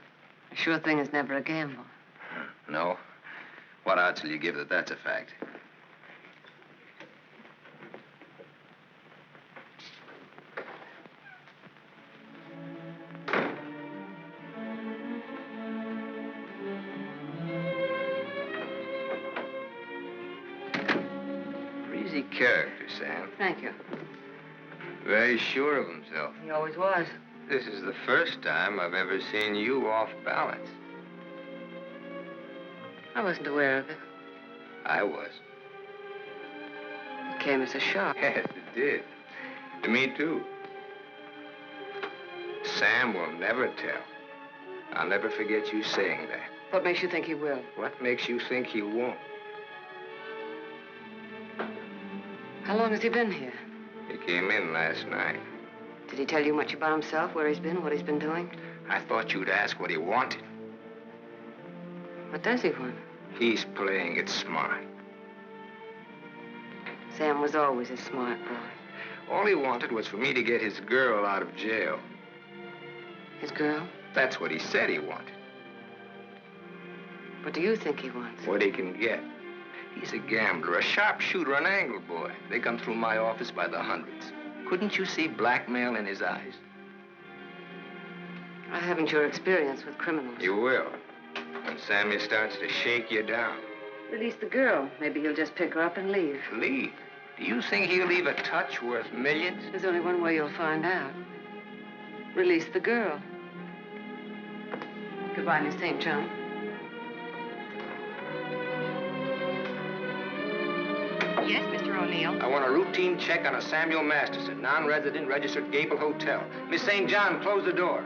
A sure thing is never a gamble. No? What odds will you give that that's a fact? Breezy character, Sam. Thank you. Very sure of himself. He always was. This is the first time I've ever seen you off balance. I wasn't aware of it. I was. It came as a shock. Yes, it did. To me, too. Sam will never tell. I'll never forget you saying that. What makes you think he will? What makes you think he won't? How long has he been here? He came in last night. Did he tell you much about himself, where he's been, what he's been doing? I thought you'd ask what he wanted. What does he want? He's playing it smart. Sam was always a smart boy. All he wanted was for me to get his girl out of jail. His girl? That's what he said he wanted. What do you think he wants? What he can get. He's a gambler, a sharpshooter, an angle boy. They come through my office by the hundreds. Couldn't you see blackmail in his eyes? I haven't your experience with criminals. You will. When Sammy starts to shake you down. Release the girl. Maybe he'll just pick her up and leave. Leave? Do you think he'll leave a touch worth millions? There's only one way you'll find out. Release the girl. Goodbye, Miss St. John. Yes, Mr. O'Neill. I want a routine check on a Samuel Masterson, non-resident, registered Gable Hotel. Miss St. John, close the door.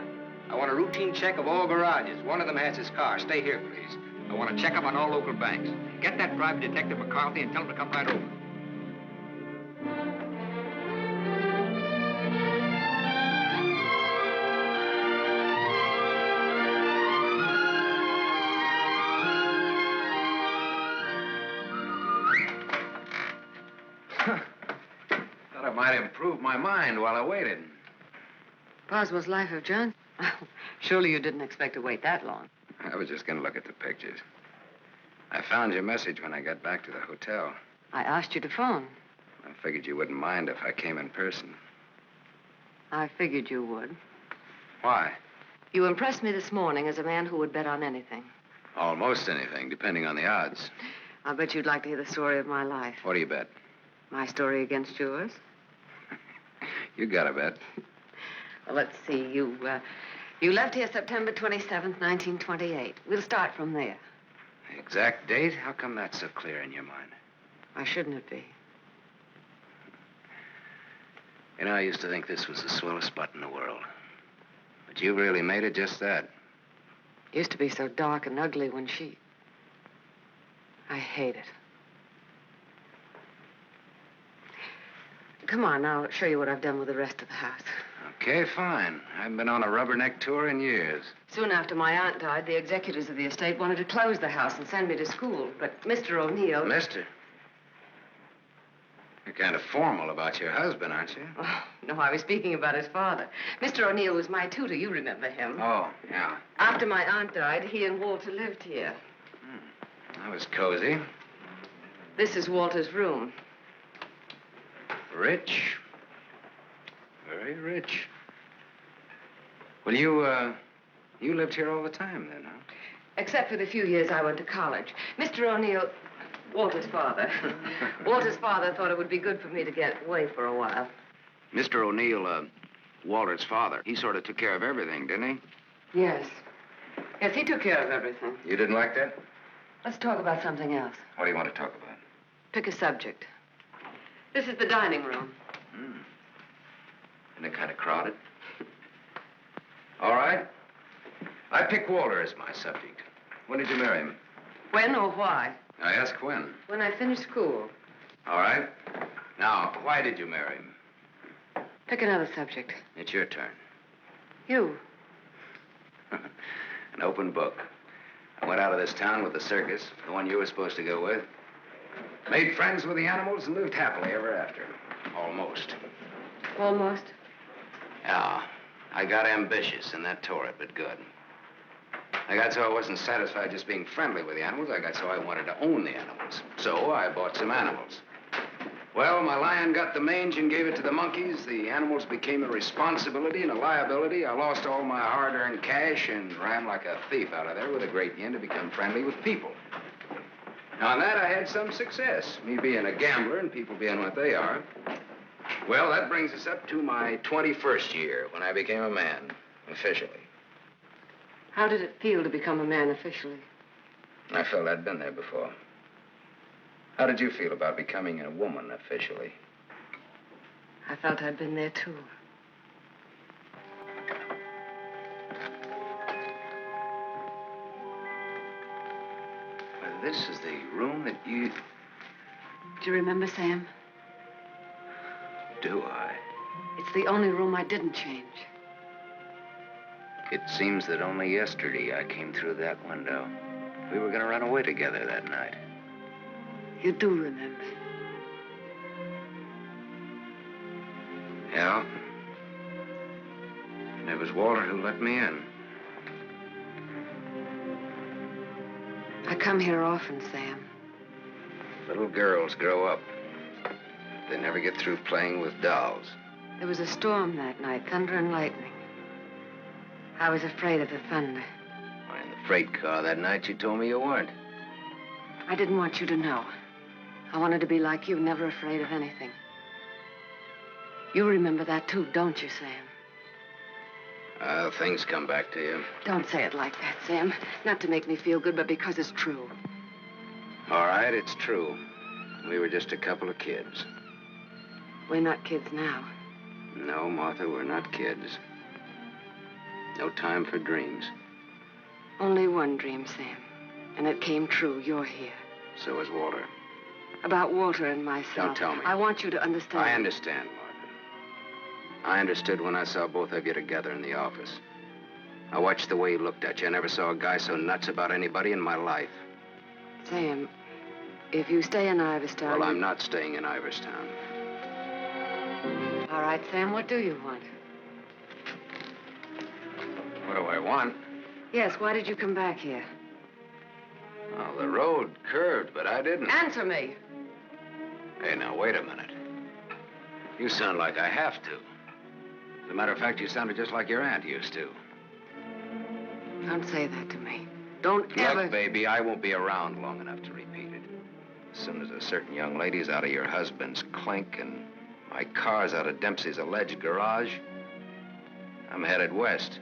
I want a routine check of all garages. One of them has his car. Stay here, please. I want to check up on all local banks. Get that private detective McCarthy and tell him to come right over. Thought I might improve my mind while I waited. Boswell's Life of John? Surely you didn't expect to wait that long. I was just going to look at the pictures. I found your message when I got back to the hotel. I asked you to phone. I figured you wouldn't mind if I came in person. I figured you would. Why? You impressed me this morning as a man who would bet on anything. Almost anything, depending on the odds. I'll bet you'd like to hear the story of my life. What do you bet? My story against yours. You got a bet. Well, let's see. You left here September 27th, 1928. We'll start from there. The exact date? How come that's so clear in your mind? Why shouldn't it be? You know, I used to think this was the swellest spot in the world. But you really made it just that. It used to be so dark and ugly when she... I hate it. Come on, I'll show you what I've done with the rest of the house. Okay, fine. I haven't been on a rubberneck tour in years. Soon after my aunt died, the executors of the estate wanted to close the house and send me to school. But Mr. O'Neill... Mister? You're kind of formal about your husband, aren't you? Oh, no, I was speaking about his father. Mr. O'Neill was my tutor. You remember him. Oh, yeah. After my aunt died, he and Walter lived here. That was cozy. This is Walter's room. Rich. Very rich. Well, you lived here all the time then, huh? Except for the few years I went to college. Mr. O'Neill, Walter's father. Walter's father thought it would be good for me to get away for a while. Mr. O'Neill, Walter's father, he sort of took care of everything, didn't he? Yes. Yes, he took care of everything. You didn't like that? Let's talk about something else. What do you want to talk about? Pick a subject. This is the dining room. Isn't it kind of crowded? All right. I pick Walter as my subject. When did you marry him? When or why? I ask when. When I finished school. All right. Now, why did you marry him? Pick another subject. It's your turn. You. An open book. I went out of this town with the circus, the one you were supposed to go with. Made friends with the animals and lived happily ever after. Almost. Almost? Yeah. I got ambitious, and that tore it, but good. I got so I wasn't satisfied just being friendly with the animals. I got so I wanted to own the animals. So I bought some animals. Well, my lion got the mange and gave it to the monkeys. The animals became a responsibility and a liability. I lost all my hard-earned cash and ran like a thief out of there with a great yen to become friendly with people. Now, on that, I had some success, me being a gambler and people being what they are. Well, that brings us up to my 21st year, when I became a man, officially. How did it feel to become a man officially? I felt I'd been there before. How did you feel about becoming a woman officially? I felt I'd been there, too. Well, this is the room that you... Do you remember, Sam? Do I? It's the only room I didn't change. It seems that only yesterday I came through that window. We were going to run away together that night. You do remember. Yeah. And it was Walter who let me in. I come here often, Sam. Little girls grow up. They never get through playing with dolls. There was a storm that night, thunder and lightning. I was afraid of the thunder. Why, in the freight car that night, you told me you weren't. I didn't want you to know. I wanted to be like you, never afraid of anything. You remember that too, don't you, Sam? Things come back to you. Don't say it like that, Sam. Not to make me feel good, but because it's true. All right, it's true. We were just a couple of kids. We're not kids now. No, Martha, we're not kids. No time for dreams. Only one dream, Sam. And it came true. You're here. So is Walter. About Walter and myself. Don't tell me. I want you to understand. I understand, Martha. I understood when I saw both of you together in the office. I watched the way he looked at you. I never saw a guy so nuts about anybody in my life. Sam, if you stay in Iverstown... Well, I'm not staying in Iverstown. All right, Sam, what do you want? What do I want? Yes, why did you come back here? Oh, the road curved, but I didn't. Answer me. Hey, now, wait a minute. You sound like I have to. As a matter of fact, you sounded just like your aunt used to. Don't say that to me. Don't ever... Look, baby, I won't be around long enough to repeat it. As soon as a certain young lady's out of your husband's clink and my car's out of Dempsey's alleged garage, I'm headed west.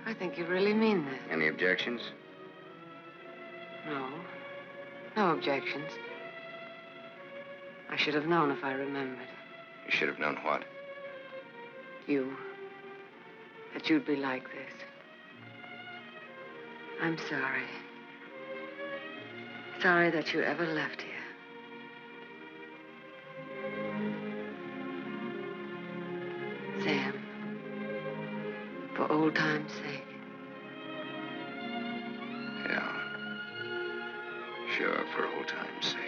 I think you really mean that. Any objections? No. No objections. I should have known if I remembered. You should have known what? You. That you'd be like this. I'm sorry. Sorry that you ever left here. Sam, for old time's sake. Yeah. Sure, for old time's sake.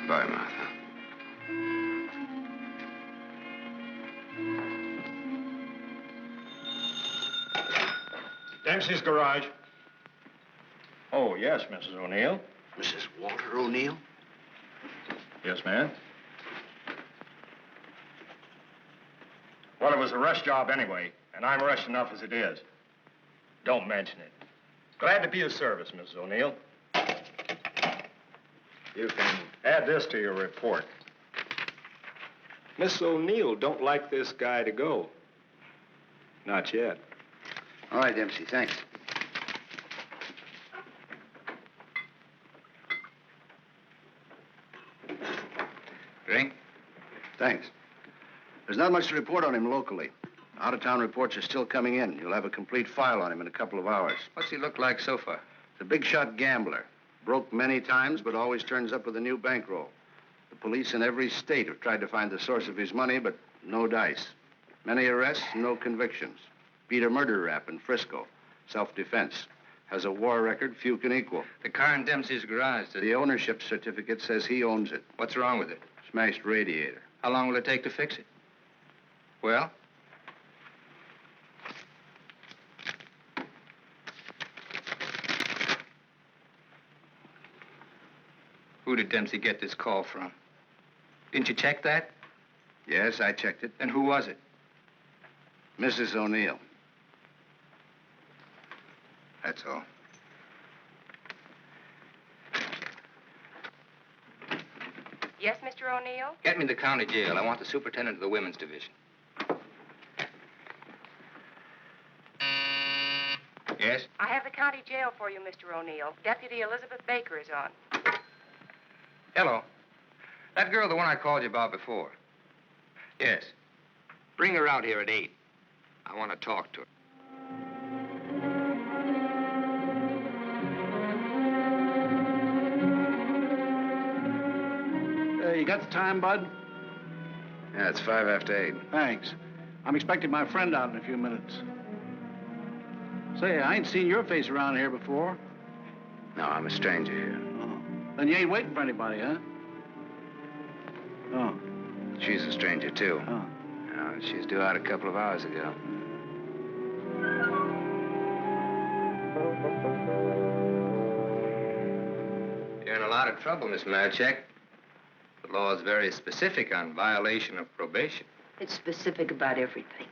Bye, Martha. Dempsey's garage. Oh, yes, Mrs. O'Neill. Mrs. Walter O'Neill? Yes, ma'am. Well, it was a rush job anyway, and I'm rushed enough as it is. Don't mention it. Glad to be of service, Mrs. O'Neill. You can add this to your report. Miss O'Neill don't like this guy to go. Not yet. All right, Dempsey, thanks. Drink? Thanks. There's not much to report on him locally. Out-of-town reports are still coming in. You'll have a complete file on him in a couple of hours. What's he look like so far? He's a big-shot gambler. Broke many times, but always turns up with a new bankroll. The police in every state have tried to find the source of his money, but no dice. Many arrests, no convictions. Beat a murder rap in Frisco. Self-defense. Has a war record few can equal. The car in Dempsey's garage. The ownership certificate says he owns it. What's wrong with it? Smashed radiator. How long will it take to fix it? Well? Who did Dempsey get this call from? Didn't you check that? Yes, I checked it. And who was it? Mrs. O'Neill. That's all. Yes, Mr. O'Neill? Get me to the county jail. I want the superintendent of the women's division. Yes? I have the county jail for you, Mr. O'Neill. Deputy Elizabeth Baker is on. Hello. That girl, the one I called you about before. Yes. Bring her out here at 8. I want to talk to her. got the time, Bud? Yeah, it's 5 after 8. Thanks. I'm expecting my friend out in a few minutes. Say, I ain't seen your face around here before. No, I'm a stranger here. Oh. Then you ain't waiting for anybody, huh? Oh. She's a stranger, too. Oh. She was due out a couple of hours ago. You're in a lot of trouble, Miss Marchek. The law is very specific on violation of probation. It's specific about everything.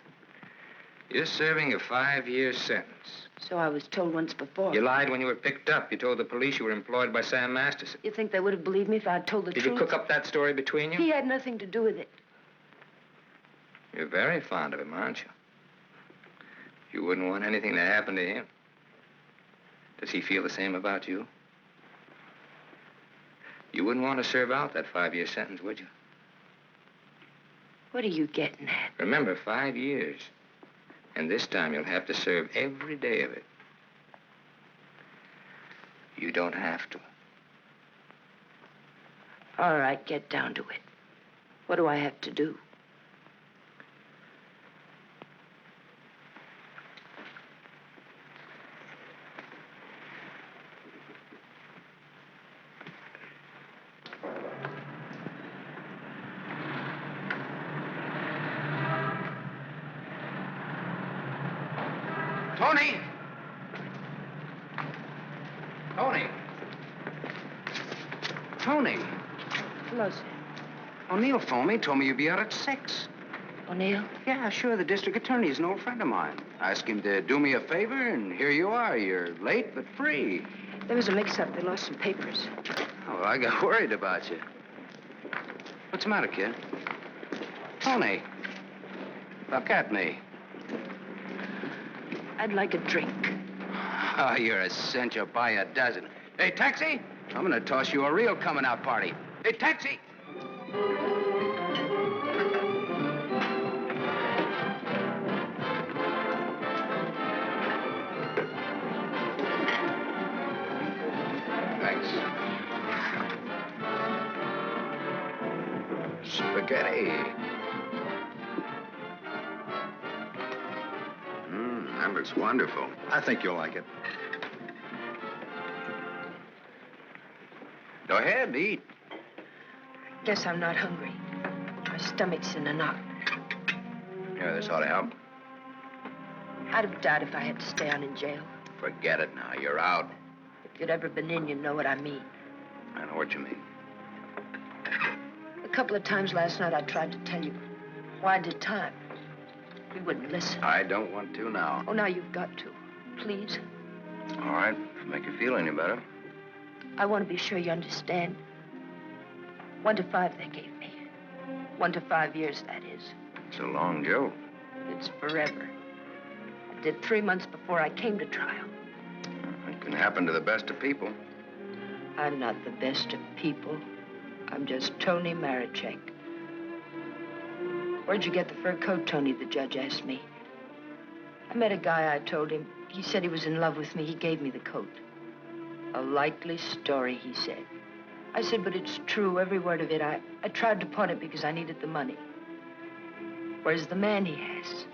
You're serving a 5-year sentence. So I was told once before. You lied when you were picked up. You told the police you were employed by Sam Masterson. You think they would have believed me if I'd told the Did truth? you cook up that story between you? He had nothing to do with it. You're very fond of him, aren't you? You wouldn't want anything to happen to him. Does he feel the same about you? You wouldn't want to serve out that 5-year sentence, would you? What are you getting at? Remember, 5 years. And this time you'll have to serve every day of it. You don't have to. All right, get down to it. What do I have to do? Tony! Tony! Tony! Hello, sir. O'Neill phoned me, told me you'd be out at 6. O'Neill? Yeah, sure. The district attorney is an old friend of mine. I asked him to do me a favor, and here you are. You're late, but free. There was a mix-up. They lost some papers. Oh, well, I got worried about you. What's the matter, kid? Tony, look at me. I'd like a drink. Oh, you're a cinch. You'll buy a dozen. Hey, taxi! I'm gonna toss you a real coming-out party. Hey, taxi! Thanks. Spaghetti. That looks wonderful. I think you'll like it. Go ahead, eat. Guess I'm not hungry. My stomach's in a knot. Here, this ought to help. I'd have died if I had to stay on in jail. Forget it now. You're out. If you'd ever been in, you'd know what I mean. I know what you mean. A couple of times last night I tried to tell you why I did time. You wouldn't listen. I don't want to now. Oh, now you've got to. Please. All right, if it make you feel any better. I want to be sure you understand. 1 to 5 they gave me. 1 to 5 years, that is. It's a long joke. It's forever. I did 3 months before I came to trial. It can happen to the best of people. I'm not the best of people. I'm just Tony Marichek. Where'd you get the fur coat, Tony? The judge asked me. I met a guy, I told him. He said he was in love with me. He gave me the coat. A likely story, he said. I said, but it's true, every word of it. I tried to pawn it because I needed the money. Where's the man he has?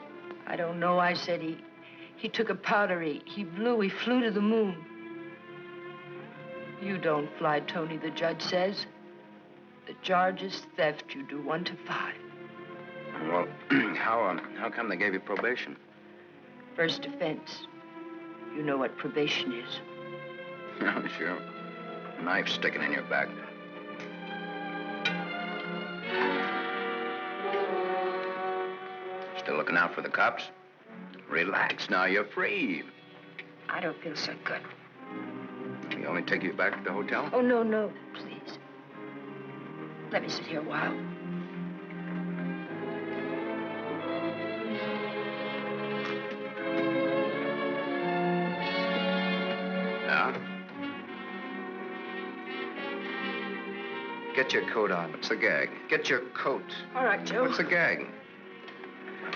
I don't know, I said. He took a powder, he flew to the moon. You don't fly, Tony, the judge says. The charge is theft. You do 1 to 5. Well, how come they gave you probation? First offense. You know what probation is. Oh, sure. Knife sticking in your back. Still looking out for the cops? Relax now, you're free. I don't feel so good. You only take you back to the hotel? Oh, no, please. Let me sit here a while. Yeah? Get your coat on. What's the gag? Get your coat. All right, Joe. What's the gag?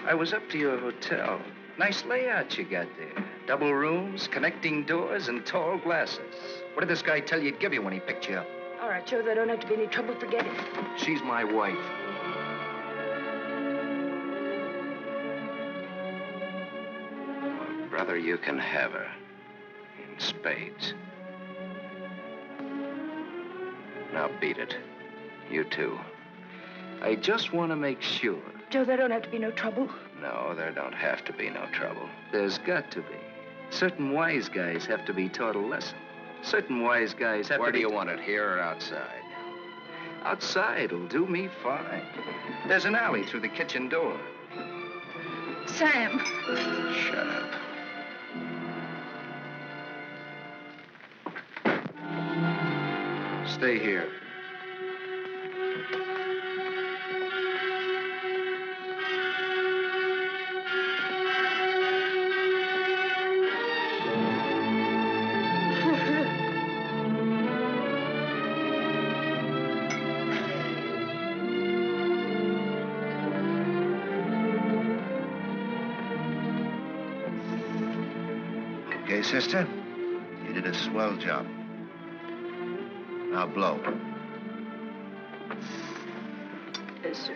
I was up to your hotel. Nice layout you got there. Double rooms, connecting doors, and tall glasses. What did this guy tell you he'd give you when he picked you up? All All right, Joe, there don't have to be any trouble. Forget it. She's my wife. Well, brother, you can have her. In spades. Now beat it. You too. I just want to make sure. Joe, there don't have to be no trouble. No, there don't have to be no trouble. There's got to be. Certain wise guys have to be taught a lesson. Certain wise guys have Where to be... do you want it, here or outside? Outside will do me fine. There's an alley through the kitchen door. Sam. Shut up. Stay here. Okay, sister? You did a swell job. Now blow. Yes, sir.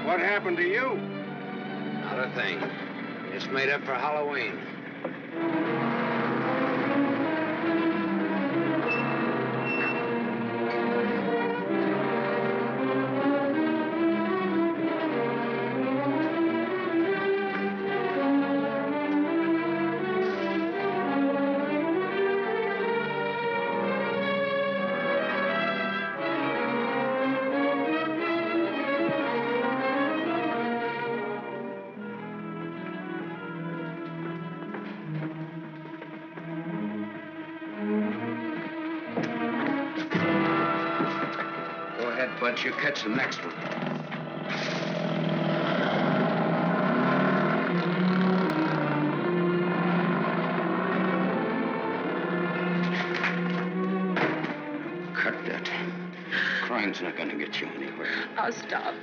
What happened to you? Not a thing. It's made up for Halloween. But you catch the next one. Cut that. Crime's not gonna get you anywhere. I'll stop.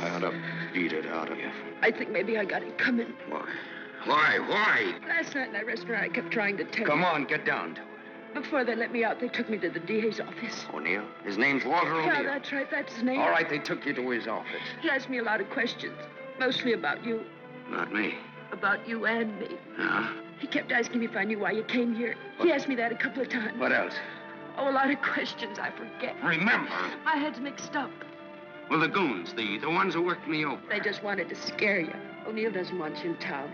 I ought to beat it out of you. I think maybe I got it coming. Why? Why? Last night in that restaurant, I kept trying to tell Come you. on, get down to it. Before they let me out, they took me to the DA's office. O'Neill? His name's Walter O'Neill. Yeah, that's right. That's his name. All right, they took you to his office. He asked me a lot of questions, mostly about you. Not me. About you and me. Yeah? He kept asking me if I knew why you came here. He asked me that a couple of times. What else? Oh, a lot of questions I forget. Remember. My head's mixed up. Well, the goons, the ones who worked me over. They just wanted to scare you. O'Neill doesn't want you in town.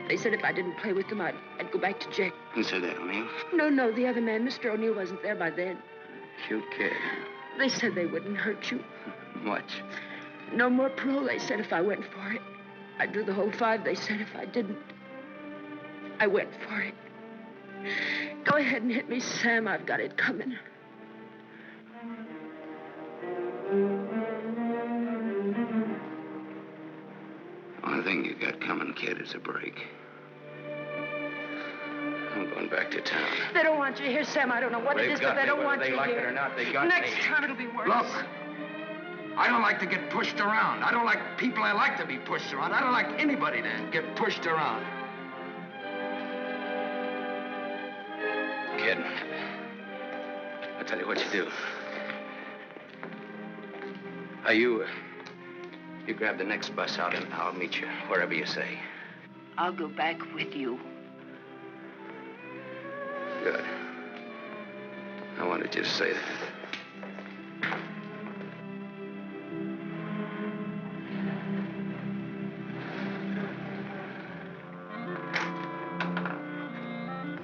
They said if I didn't play with them, I'd go back to jail. Who said that, O'Neill? No, the other man, Mr. O'Neill, wasn't there by then. Cute kid. They said they wouldn't hurt you. Much. No more parole, they said, if I went for it. I'd do the whole 5 they said if I didn't. I went for it. Go ahead and hit me, Sam. I've got it coming. Only thing you got coming, kid, is a break. I'm going back to town. They don't want you here, Sam. I don't know what it is, but they don't want you here. Whether they like it or not, they got me. Next time it'll be worse. Look, I don't like to get pushed around. I don't like people I like to be pushed around. I don't like anybody to get pushed around. Kid, I'll tell you what you do. You grab the next bus out and I'll meet you wherever you say. I'll go back with you. Good. I wanted you to say that.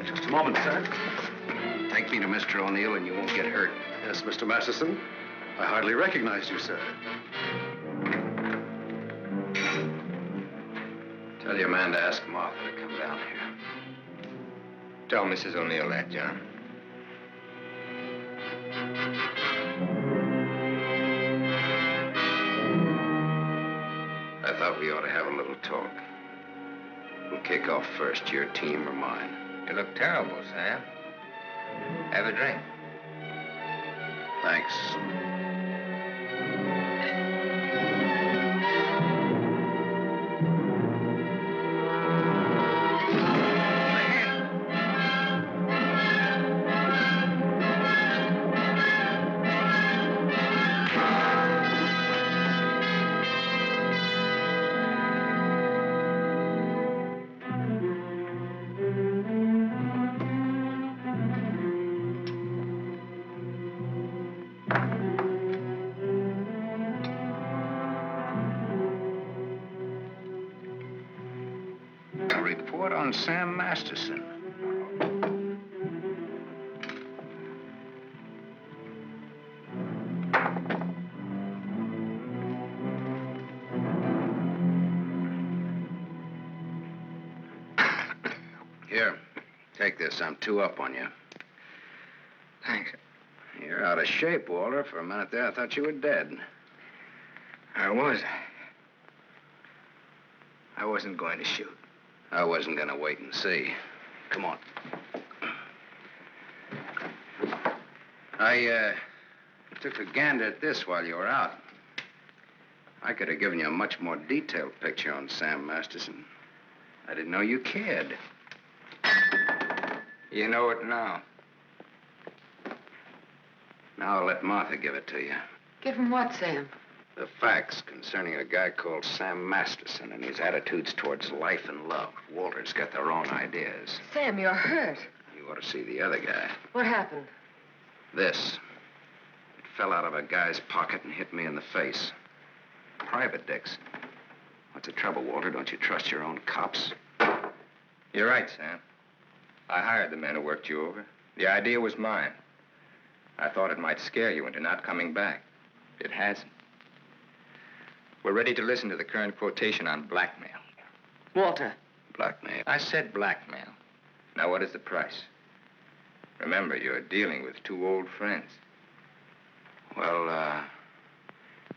Just a moment, sir. Take me to Mr. O'Neill and you won't get hurt. Yes, Mr. Masterson. I hardly recognized you, sir. Tell your man to ask Martha to come down here. Tell Mrs. O'Neill that, John. I thought we ought to have a little talk. We'll kick off first, your team or mine. You look terrible, Sam. Have a drink. Thanks. Report on Sam Masterson. Here, take this. I'm 2 up on you. Thanks. You're out of shape, Walter. For a minute there, I thought you were dead. I was. I wasn't going to shoot. I wasn't going to wait and see. Come on. I took a gander at this while you were out. I could have given you a much more detailed picture on Sam Masterson. I didn't know you cared. You know it now. Now I'll let Martha give it to you. Give him what, Sam? The facts concerning a guy called Sam Masterson and his attitudes towards life and love. Walter's got their own ideas. Sam, you're hurt. You ought to see the other guy. What happened? This. It fell out of a guy's pocket and hit me in the face. Private Dixon. What's the trouble, Walter? Don't you trust your own cops? You're right, Sam. I hired the men who worked you over. The idea was mine. I thought it might scare you into not coming back. It hasn't. We're ready to listen to the current quotation on blackmail. Walter. Blackmail? I said blackmail. Now, what is the price? Remember, you're dealing with 2 old friends. Well,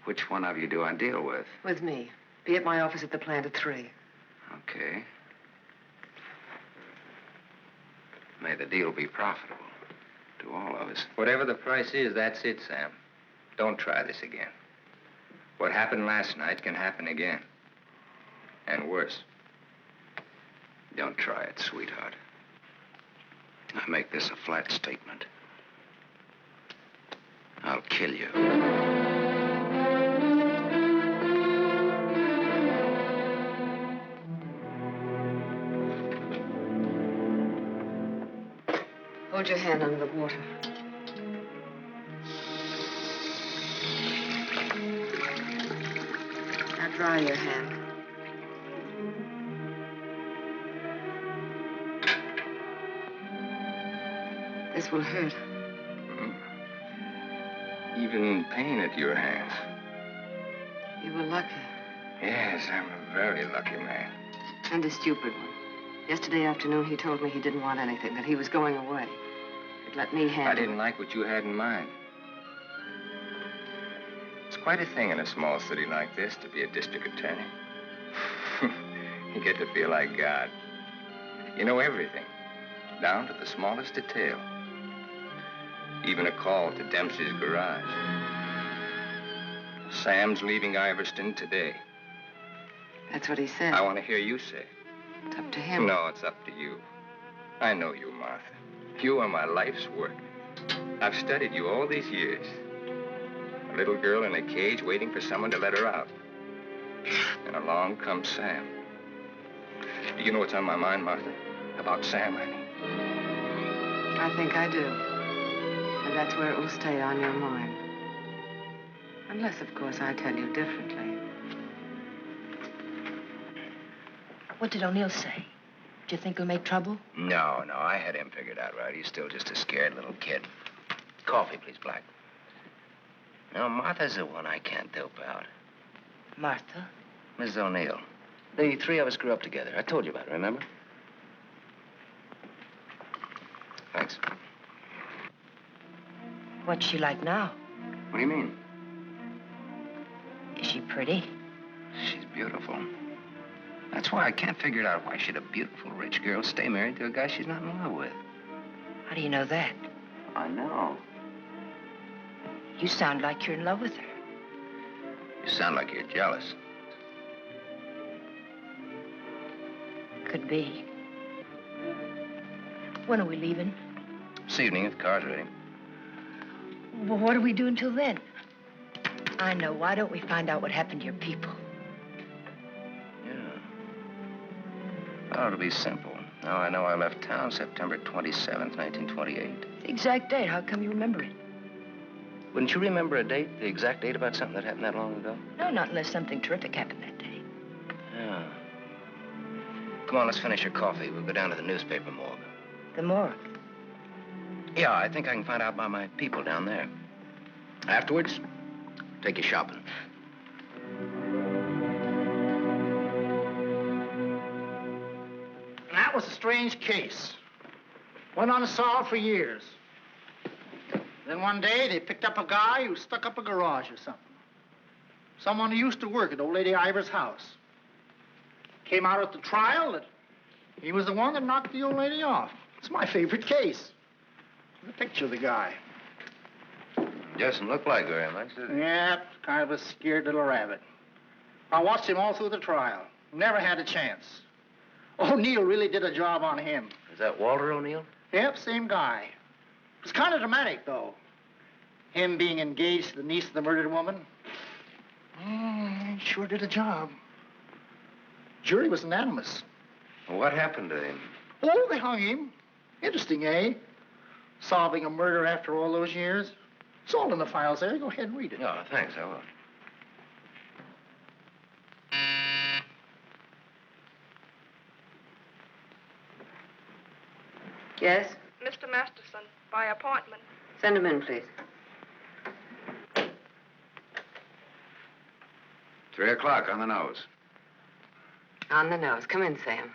which one of you do I deal with? With me. Be at my office at the plant at 3. Okay. May the deal be profitable to all of us. Whatever the price is, that's it, Sam. Don't try this again. What happened last night can happen again. And worse. Don't try it, sweetheart. I make this a flat statement. I'll kill you. Hold your hand under the water. Now dry your hand. This will hurt. Even pain at your hands. You were lucky. Yes, I'm a very lucky man. And a stupid one. Yesterday afternoon, he told me he didn't want anything, that he was going away. He'd let me handle it. I didn't like what you had in mind. It's quite a thing in a small city like this to be a district attorney. You get to feel like God. You know everything, down to the smallest detail. Even a call to Dempsey's garage. Sam's leaving Iverston today. That's what he said. I want to hear you say it. It's up to him. No, it's up to you. I know you, Martha. You are my life's work. I've studied you all these years. A little girl in a cage waiting for someone to let her out. And along comes Sam. Do you know what's on my mind, Martha? About Sam, I mean. I think I do. And that's where it will stay on your mind. Unless, of course, I tell you differently. What did O'Neill say? Do you think we'll make trouble? No, I had him figured out right. He's still just a scared little kid. Coffee, please, Black. No, Martha's the one I can't dope out. Martha? Mrs. O'Neill. The three of us grew up together. I told you about it, remember? Thanks. What's she like now? What do you mean? Is she pretty? She's beautiful. That's why I can't figure it out. Why should a beautiful rich girl stay married to a guy she's not in love with? How do you know that? I know. You sound like you're in love with her. You sound like you're jealous. Could be. When are we leaving? This evening, if the car's ready. Well, what do we do until then? I know. Why don't we find out what happened to your people? Oh, it'll be simple. Now I know I left town September 27th, 1928. The exact date. How come you remember it? Wouldn't you remember a date, the exact date about something that happened that long ago? No, not unless something terrific happened that day. Yeah. Come on, let's finish your coffee. We'll go down to the newspaper morgue. The morgue? Yeah, I think I can find out about my people down there. Afterwards, take you shopping. That was a strange case. Went unsolved for years. Then one day, they picked up a guy who stuck up a garage or something. Someone who used to work at old lady Ivers' house. Came out at the trial that he was the one that knocked the old lady off. It's my favorite case. The picture of the guy. Doesn't look like very much, does it? Yeah, kind of a scared little rabbit. I watched him all through the trial. Never had a chance. O'Neill really did a job on him. Is that Walter O'Neill? Yep, same guy. It was kind of dramatic, though. Him being engaged to the niece of the murdered woman. He sure did a job. Jury was unanimous. What happened to him? Oh, they hung him. Interesting, eh? Solving a murder after all those years. It's all in the files there. Go ahead and read it. Oh, thanks, I will. Yes? Mr. Masterson, by appointment. Send him in, please. 3 o'clock on the nose. On the nose. Come in, Sam.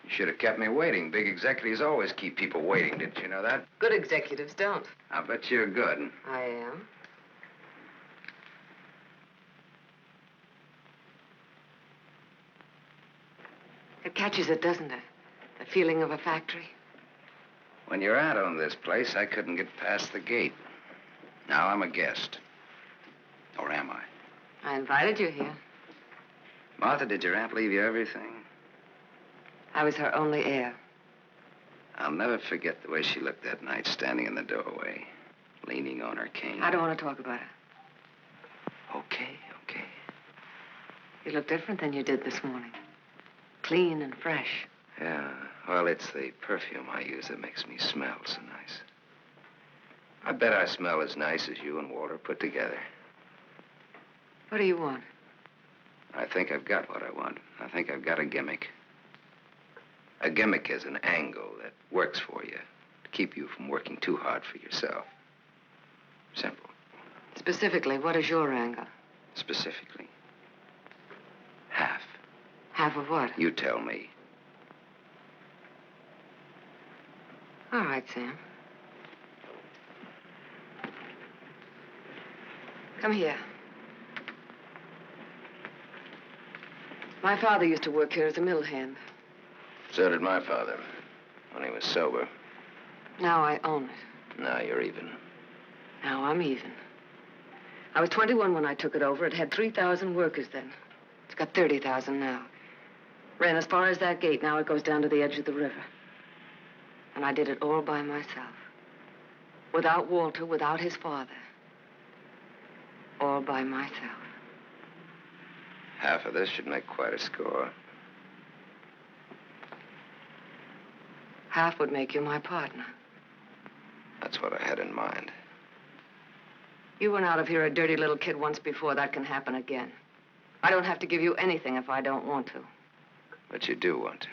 You should have kept me waiting. Big executives always keep people waiting. Didn't you know that? Good executives don't. I bet you're good. I am. It catches it, doesn't it? The feeling of a factory. When you're out on this place, I couldn't get past the gate. Now I'm a guest. Or am I? I invited you here. Martha, did your aunt leave you everything? I was her only heir. I'll never forget the way she looked that night standing in the doorway, leaning on her cane. I don't want to talk about it. Okay. You look different than you did this morning. Clean and fresh. Yeah, well, it's the perfume I use that makes me smell so nice. I bet I smell as nice as you and Walter put together. What do you want? I think I've got what I want. I think I've got a gimmick. A gimmick is an angle that works for you to keep you from working too hard for yourself. Simple. Specifically, what is your angle? Specifically, half. Half of what? You tell me. All right, Sam. Come here. My father used to work here as a mill hand. So did my father, when he was sober. Now I own it. Now you're even. Now I'm even. I was 21 when I took it over. It had 3,000 workers then. It's got 30,000 now. Ran as far as that gate. Now it goes down to the edge of the river. And I did it all by myself. Without Walter, without his father. All by myself. Half of this should make quite a score. Half would make you my partner. That's what I had in mind. You went out of here a dirty little kid once before. That can happen again. I don't have to give you anything if I don't want to. But you do want to.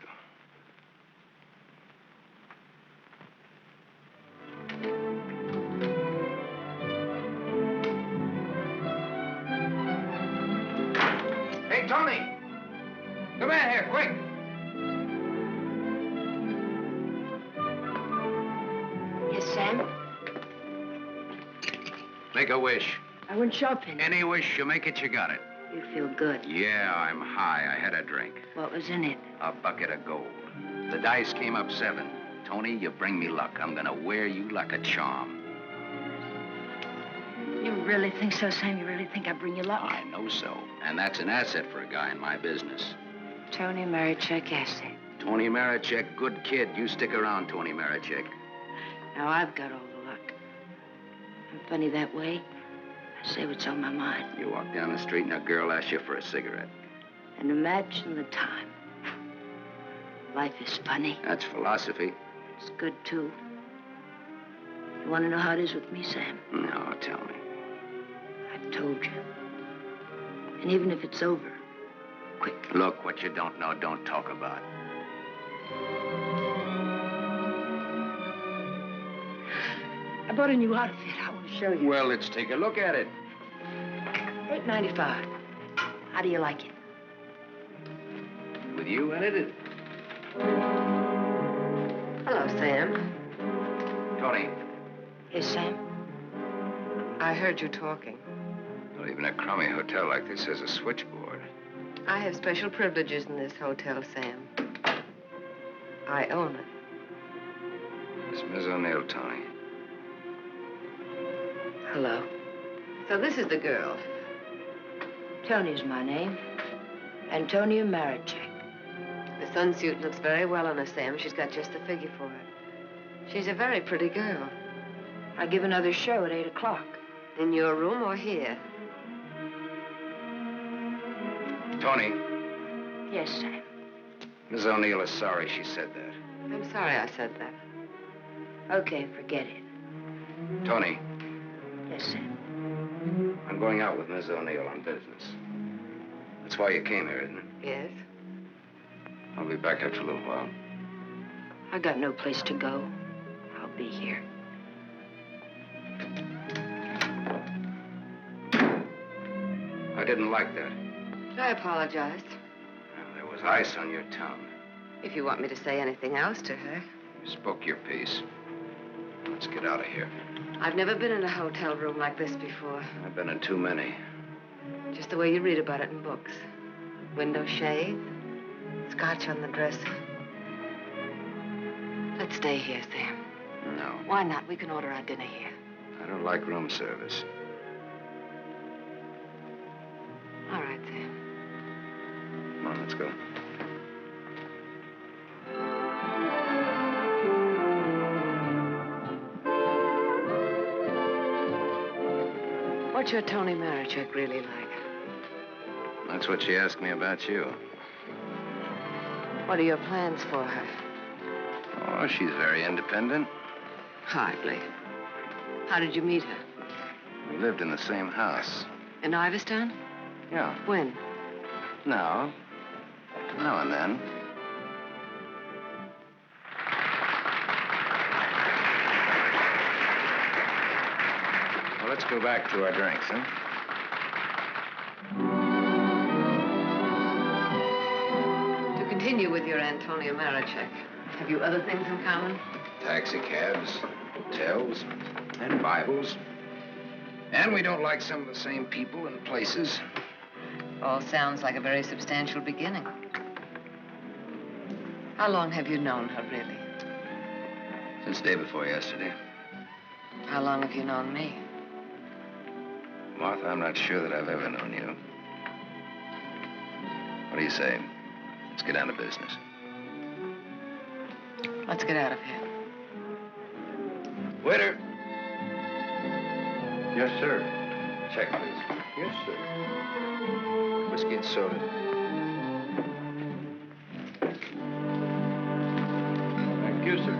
Hey, Tony! Come in here, quick! Yes, Sam? Make a wish. I went shopping. Any wish you make it, you got it. You feel good. Yeah, I'm high. I had a drink. What was in it? A bucket of gold. The dice came up 7. Tony, you bring me luck. I'm gonna wear you like a charm. You really think so, Sam? You really think I bring you luck? I know so. And that's an asset for a guy in my business. Tony Marichek asset. Tony Marichek, good kid. You stick around, Tony Marichek. Now I've got all the luck. I'm funny that way. I say what's on my mind. You walk down the street and a girl asks you for a cigarette. And imagine the time. Life is funny. That's philosophy. It's good, too. You want to know how it is with me, Sam? No, tell me. I've told you. And even if it's over, quick. Look, what you don't know, don't talk about. I bought a new outfit. I want to show you. Well, let's take a look at it. $8.95. How do you like it? With you in it? Hello, Sam. Tony. Yes, Sam? I heard you talking. Well, even a crummy hotel like this has a switchboard. I have special privileges in this hotel, Sam. I own it. It's Miss O'Neill, Tony. Hello. So this is the girl. Tony's my name. Antonia Marichek. The sunsuit looks very well on her, Sam. She's got just the figure for it. She's a very pretty girl. I give another show at 8 o'clock. In your room or here? Tony. Yes, Sam. Miss O'Neill is sorry she said that. I'm sorry I said that. Okay, forget it. Tony. Yes, Sam. I'm going out with Miss O'Neill on business. That's why you came here, isn't it? Yes. I'll be back after a little while. I got no place to go. I'll be here. I didn't like that. I apologize. Well, there was ice on your tongue. If you want me to say anything else to her. You spoke your piece. Let's get out of here. I've never been in a hotel room like this before. I've been in too many. Just the way you read about it in books. Window shade, scotch on the dresser. Let's stay here, Sam. No. Why not? We can order our dinner here. I don't like room service. All right, Sam. Come on, let's go. What's your Tony Marichek really like? That's what she asked me about you. What are your plans for her? Oh, she's very independent. Hardly. How did you meet her? We lived in the same house. In Iverstown? Yeah. When? Now and then. Well, let's go back to our drinks, huh? continue with your Antonia Marachek. Have you other things in common? Taxicabs, hotels, and Bibles. And we don't like some of the same people and places. All sounds like a very substantial beginning. How long have you known her, really? Since the day before yesterday. How long have you known me? Martha, I'm not sure that I've ever known you. What do you say? Let's get down to business. Let's get out of here. Waiter. Yes, sir. Check, please. Yes, sir. Whiskey and soda. Thank you, sir.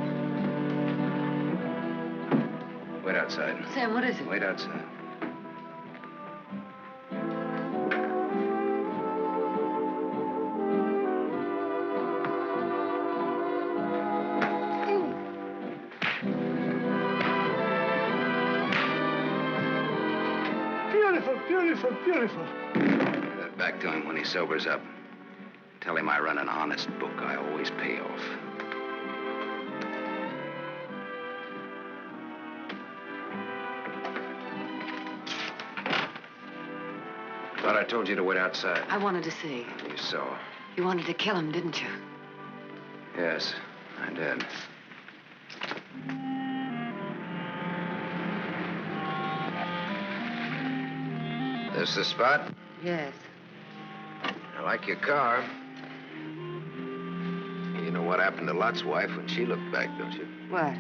Wait outside. Sam, what is it? Wait outside. Beautiful, beautiful. Give that back to him when he sobers up. Tell him I run an honest book. I always pay off. Thought I told you to wait outside. I wanted to see. You saw. You wanted to kill him, didn't you? Yes, I did. This the spot? Yes. I like your car. You know what happened to Lot's wife when she looked back, don't you? What?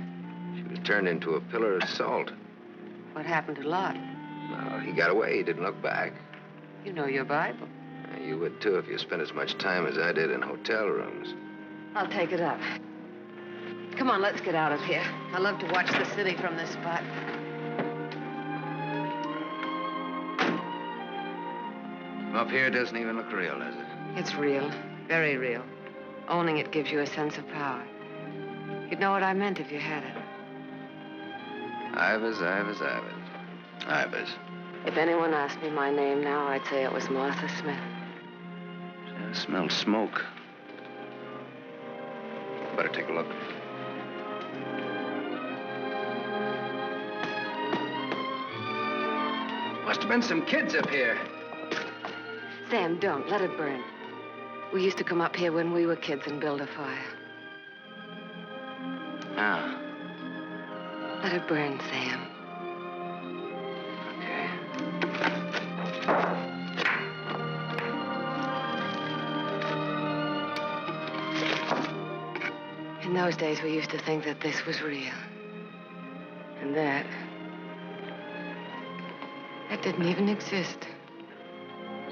She was turned into a pillar of salt. What happened to Lot? Well, he got away. He didn't look back. You know your Bible. You would, too, if you spent as much time as I did in hotel rooms. I'll take it up. Come on, let's get out of here. I love to watch the city from this spot. Up here doesn't even look real, does it? It's real. Very real. Owning it gives you a sense of power. You'd know what I meant if you had it. Ivers, Ivers, Ivers. Ivers. If anyone asked me my name now, I'd say it was Martha Smith. I smell smoke. Better take a look. Must have been some kids up here. Sam, don't. Let it burn. We used to come up here when we were kids and build a fire. Ah. Let it burn, Sam. In those days, we used to think that this was real. And that didn't even exist.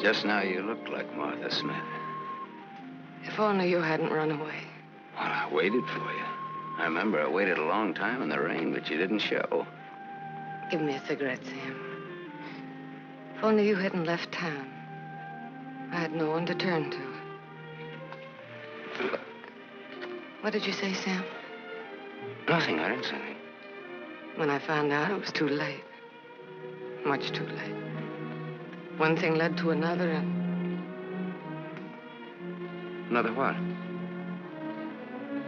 Just now you looked like Martha Smith. If only you hadn't run away. Well, I waited for you. I remember I waited a long time in the rain, but you didn't show. Give me a cigarette, Sam. If only you hadn't left town. I had no one to turn to. What did you say, Sam? Nothing. I didn't say anything. When I found out, it was too late. Much too late. One thing led to another, and... Another what?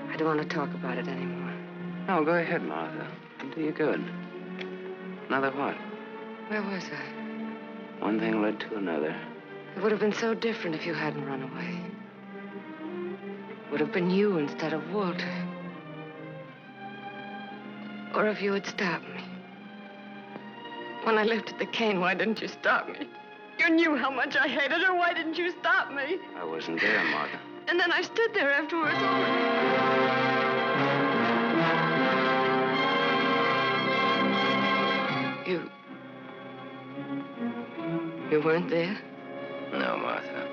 I don't want to talk about it anymore. No, go ahead, Martha. It'll do you good. Another what? Where was I? One thing led to another. It would have been so different if you hadn't run away. It would have been you instead of Walter. Or if you had stopped me. When I lifted the cane, why didn't you stop me? You knew how much I hated her. Why didn't you stop me? I wasn't there, Martha. And then I stood there afterwards. You weren't there? No, Martha.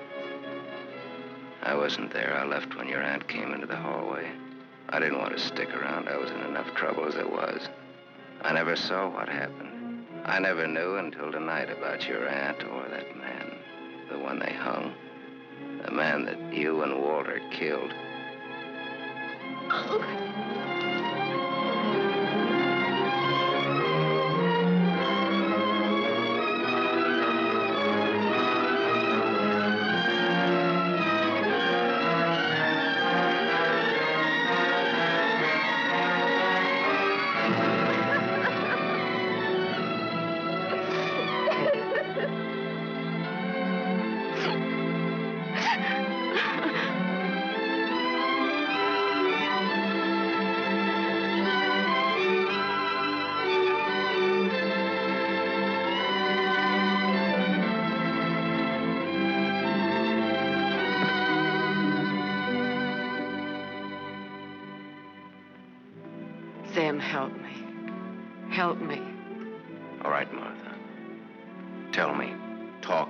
I wasn't there. I left when your aunt came into the hallway. I didn't want to stick around. I was in enough trouble as it was. I never saw what happened. I never knew until tonight about your aunt or that man, the one they hung. The man that you and Walter killed. Sam, help me. Help me. All right, Martha. Tell me. Talk.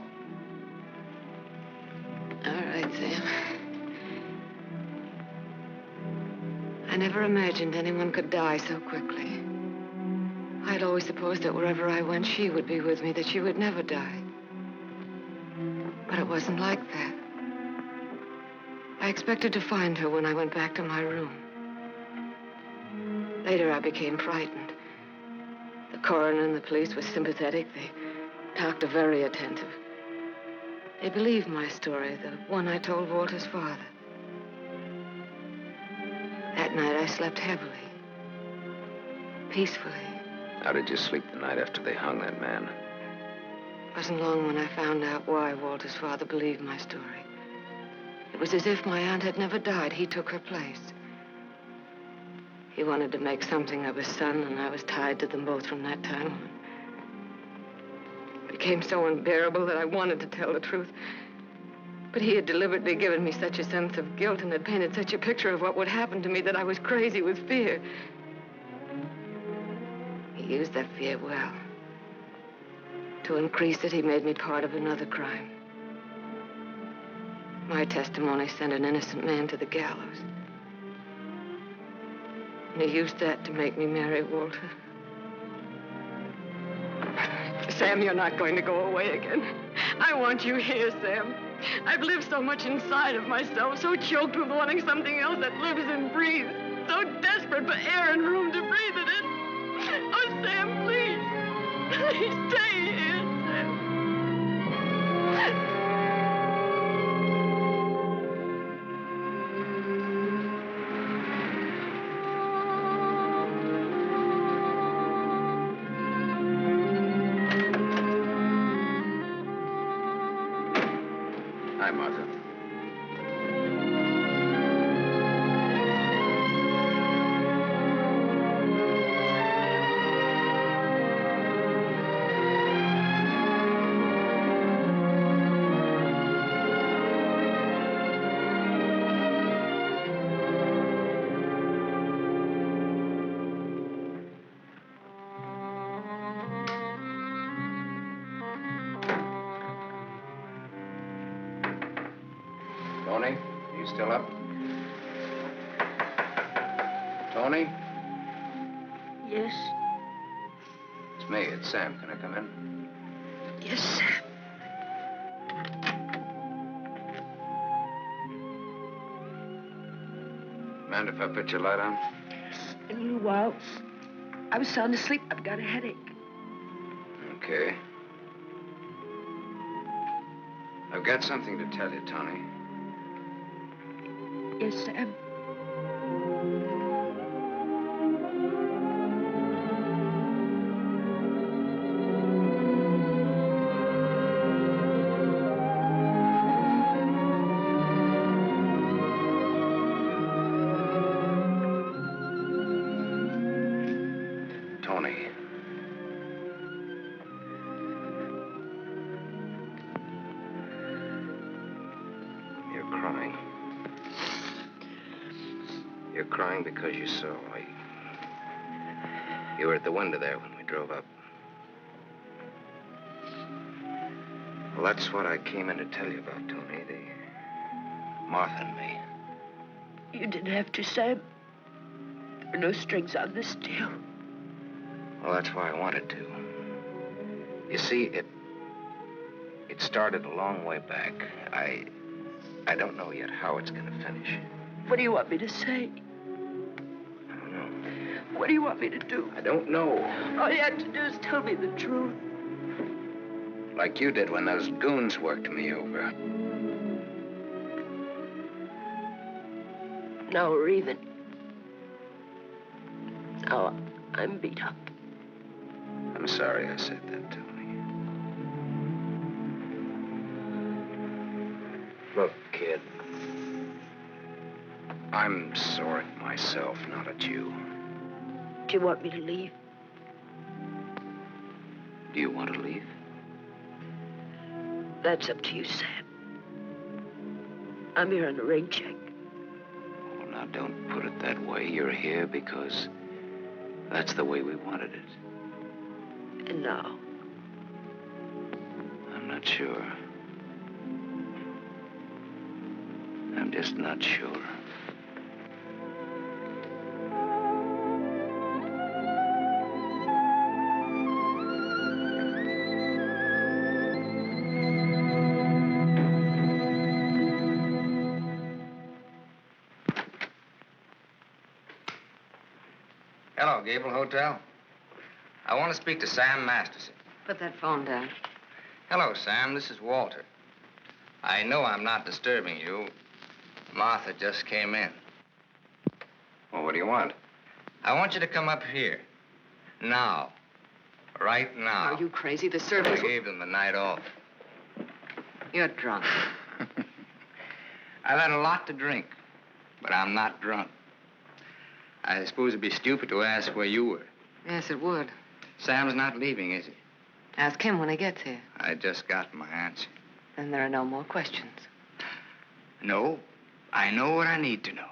All right, Sam. I never imagined anyone could die so quickly. I'd always supposed that wherever I went, she would be with me, that she would never die. But it wasn't like that. I expected to find her when I went back to my room. Later, I became frightened. The coroner and the police were sympathetic. The doctor very attentive. They believed my story, the one I told Walter's father. That night, I slept heavily, peacefully. How did you sleep the night after they hung that man? It wasn't long when I found out why Walter's father believed my story. It was as if my aunt had never died. He took her place. He wanted to make something of his son, and I was tied to them both from that time on. It became so unbearable that I wanted to tell the truth. But he had deliberately given me such a sense of guilt and had painted such a picture of what would happen to me that I was crazy with fear. He used that fear well. To increase it, he made me part of another crime. My testimony sent an innocent man to the gallows. And he used that to make me marry Walter. Sam, you're not going to go away again. I want you here, Sam. I've lived so much inside of myself, so choked with wanting something else that lives and breathes, so desperate for air and room to breathe it in. Oh, Sam, please. Please stay here, Sam. Hi, Martha. Tony, you still up? Tony? Yes? It's me, it's Sam. Can I come in? Yes, Sam. Mind if I put your light on? In a little while. I was sound asleep. I've got a headache. Okay. I've got something to tell you, Tony. Yes, Sam. Tony. You're crying. You're crying because you saw me. You were at the window there when we drove up. Well, that's what I came in to tell you about, Tony. The Martha and me. You didn't have to, Sam. There are no strings on this deal. Well, that's why I wanted to. You see, it started a long way back. I don't know yet how it's going to finish. What do you want me to say? I don't know. What do you want me to do? I don't know. All you have to do is tell me the truth. Like you did when those goons worked me over. Now we're even. Now I'm beat up. I'm sorry I said that, Tony. Look, kid. I'm sore at myself, not at you. Do you want me to leave? Do you want to leave? That's up to you, Sam. I'm here on a rain check. Well, now, don't put it that way. You're here because That's the way we wanted it. And now? I'm not sure. I'm just not sure. Hello, Gable Hotel. I want to speak to Sam Masterson. Put that phone down. Hello, Sam. This is Walter. I know I'm not disturbing you. Martha just came in. Well, what do you want? I want you to come up here. Now. Right now. Are you crazy? The I servants... gave them the night off. You're drunk. I've had a lot to drink, but I'm not drunk. I suppose it'd be stupid to ask where you were. Yes, it would. Sam's not leaving, is he? Ask him when he gets here. I just got my answer. Then there are no more questions. No, I know what I need to know.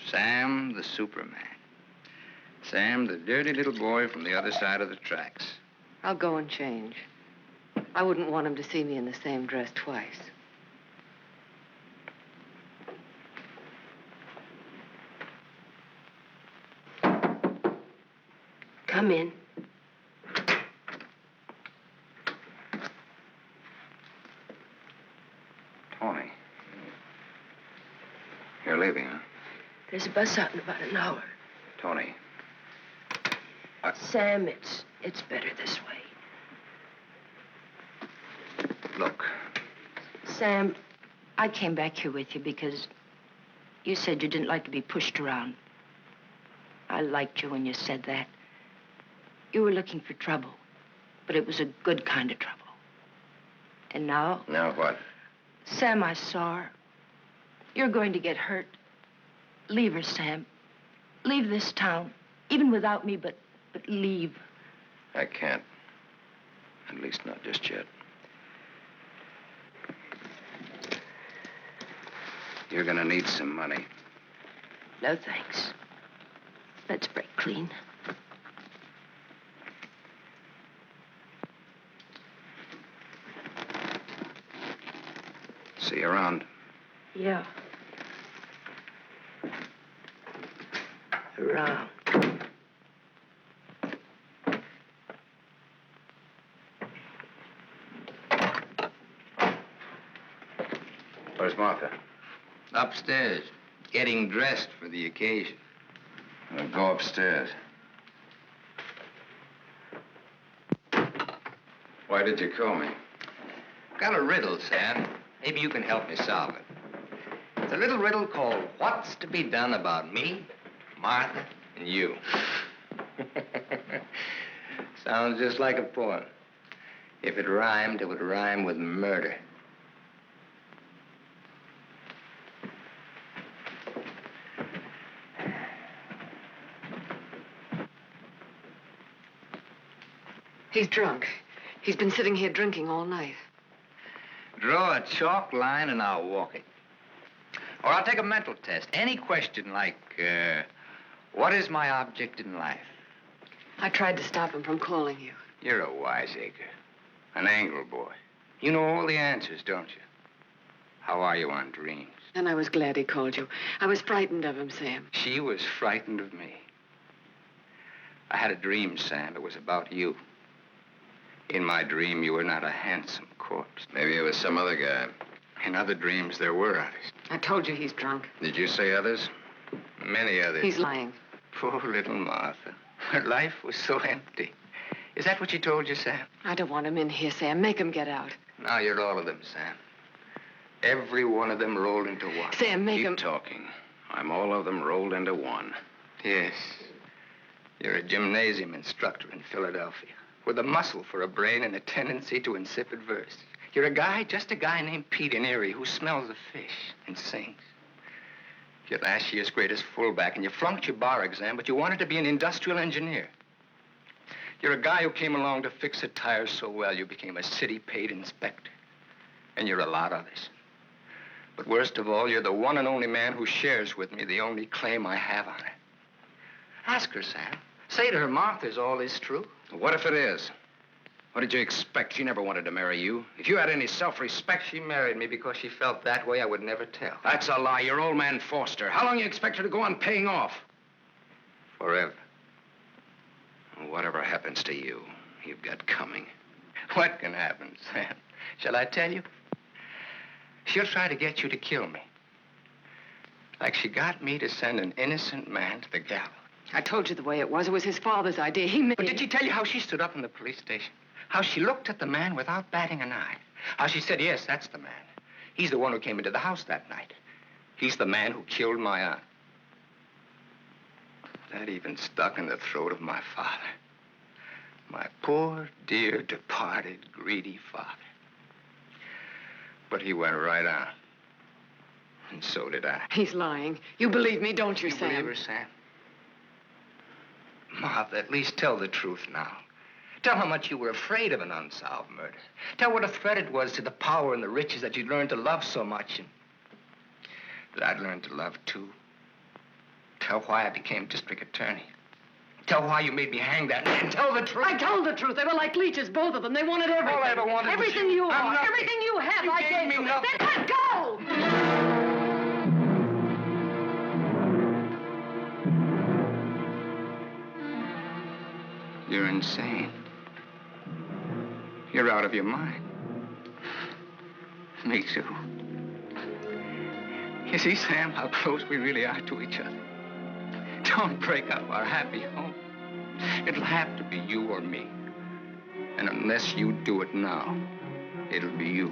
Sam, the Superman. Sam, the dirty little boy from the other side of the tracks. I'll go and change. I wouldn't want him to see me in the same dress twice. Come in. Tony. You're leaving, huh? There's a bus out in about an hour. Tony. Sam, it's better this way. Look. Sam, I came back here with you because you said you didn't like to be pushed around. I liked you when you said that. You were looking for trouble, but it was a good kind of trouble. And now? Now what? Sam, I saw her. You're going to get hurt. Leave her, Sam. Leave this town. Even without me, but leave. I can't. At least not just yet. You're gonna need some money. No, thanks. Let's break clean. See you around. Yeah. Around. Where's Martha? Upstairs, getting dressed for the occasion. Well, go upstairs. Why did you call me? Got a riddle, Sam. Maybe you can help me solve it. It's a little riddle called What's to Be Done About Me, Martha, and You. Sounds just like a poem. If it rhymed, it would rhyme with murder. He's drunk. He's been sitting here drinking all night. Draw a chalk line and I'll walk it. Or I'll take a mental test. Any question like, what is my object in life? I tried to stop him from calling you. You're a wiseacre. An angle boy. You know all the answers, don't you? How are you on dreams? And I was glad he called you. I was frightened of him, Sam. She was frightened of me. I had a dream, Sam. It was about you. In my dream, you were not a handsome corpse. Maybe it was some other guy. In other dreams, there were others. I told you he's drunk. Did you say others? Many others. He's lying. Poor little Martha. Her life was so empty. Is that what she told you, Sam? I don't want him in here, Sam. Make him get out. Now you're all of them, Sam. Every one of them rolled into one. Sam, make him... Keep talking. I'm all of them rolled into one. Yes. You're a gymnasium instructor in Philadelphia with a muscle for a brain and a tendency to insipid verse. You're a guy, just a guy named Pete in Erie who smells the fish and sings. You're last year's greatest fullback, and you flunked your bar exam, but you wanted to be an industrial engineer. You're a guy who came along to fix a tire so well you became a city-paid inspector. And you're a lot others. But worst of all, you're the one and only man who shares with me the only claim I have on her. Ask her, Sam. Say to her, Martha, is all this true? What if it is? What did you expect? She never wanted to marry you. If you had any self-respect... She married me because she felt that way. I would never tell. That's a lie. Your old man forced her. How long you expect her to go on paying off? Forever. Whatever happens to you, you've got coming. What can happen, Sam? Shall I tell you? She'll try to get you to kill me. Like she got me to send an innocent man to the gallows. I told you the way it was. It was his father's idea. He made... But did she tell you how she stood up in the police station? How she looked at the man without batting an eye? How she said, yes, that's the man. He's the one who came into the house that night. He's the man who killed my aunt. That even stuck in the throat of my father. My poor, dear, departed, greedy father. But he went right on. And so did I. He's lying. You believe me, don't you, Sam? Believe her, Sam? Martha, at least tell the truth now. Tell how much you were afraid of an unsolved murder. Tell what a threat it was to the power and the riches that you'd learned to love so much and that I'd learned to love, too. Tell why I became district attorney. Tell why you made me hang that man. Tell the truth. I told the truth. They were like leeches, both of them. They wanted everything. All I ever wanted was everything you are. nothing. Everything you have, You I gave gave me you. nothing. Then let go! You're insane. You're out of your mind. Me too. You see, Sam, how close we really are to each other. Don't break up our happy home. It'll have to be you or me. And unless you do it now, it'll be you.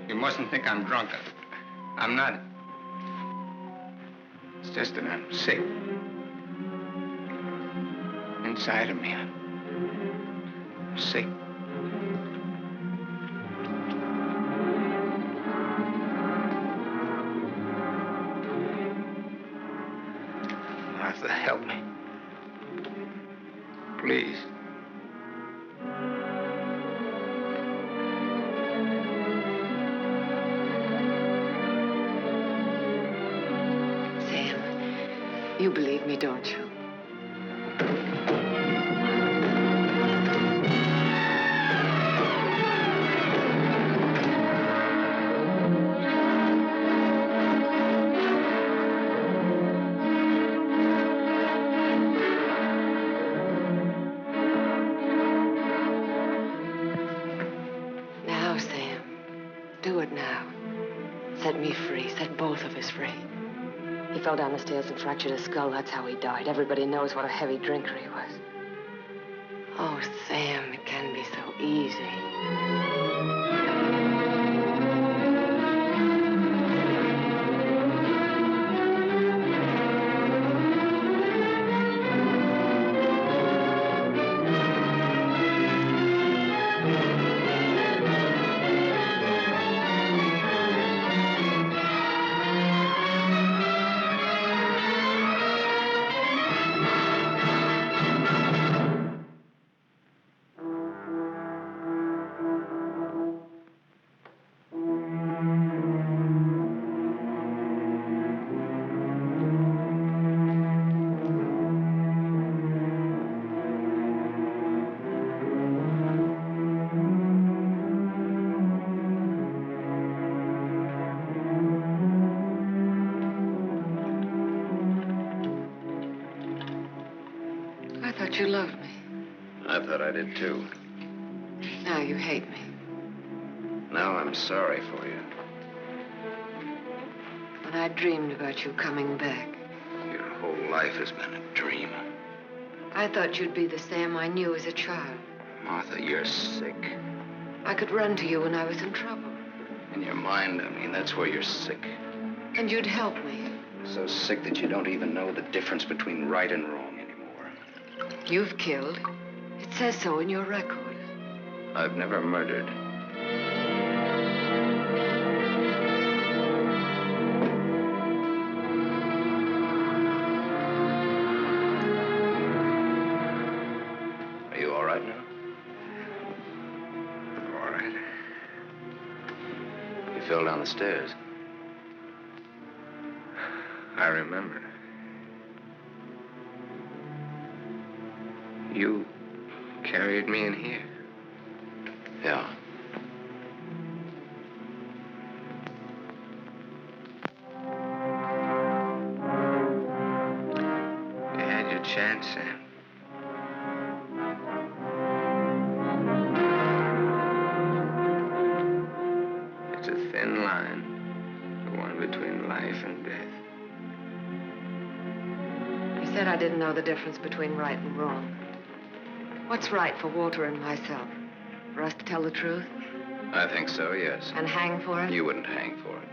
You mustn't think I'm drunk. I'm not. It's just that I'm sick. Inside of me, I'm sick. Martha, help me. Please. Sam, you believe me, don't you? Now, Sam, do it now. Set me free. Set both of us free. He fell down the stairs and fractured his skull. That's how he died. Everybody knows what a heavy drinker he was. Oh, Sam, it can be so easy. I thought you loved me. I thought I did, too. Now you hate me. Now I'm sorry for you. When I dreamed about you coming back, Your whole life has been a dream. I thought you'd be the Sam I knew as a child. Martha, you're sick. I could run to you when I was in trouble. In your mind, I mean, that's where you're sick. And you'd help me. So sick that you don't even know the difference between right and wrong anymore. You've killed. It says so in your record. I've never murdered. Are you all right now? You fell down the stairs. I remember. You carried me in here. Yeah. You had your chance, Sam. It's a thin line, the one between life and death. You said I didn't know the difference between right and wrong. What's right for Walter and myself? For us to tell the truth? I think so, yes. And hang for it? You wouldn't hang for it.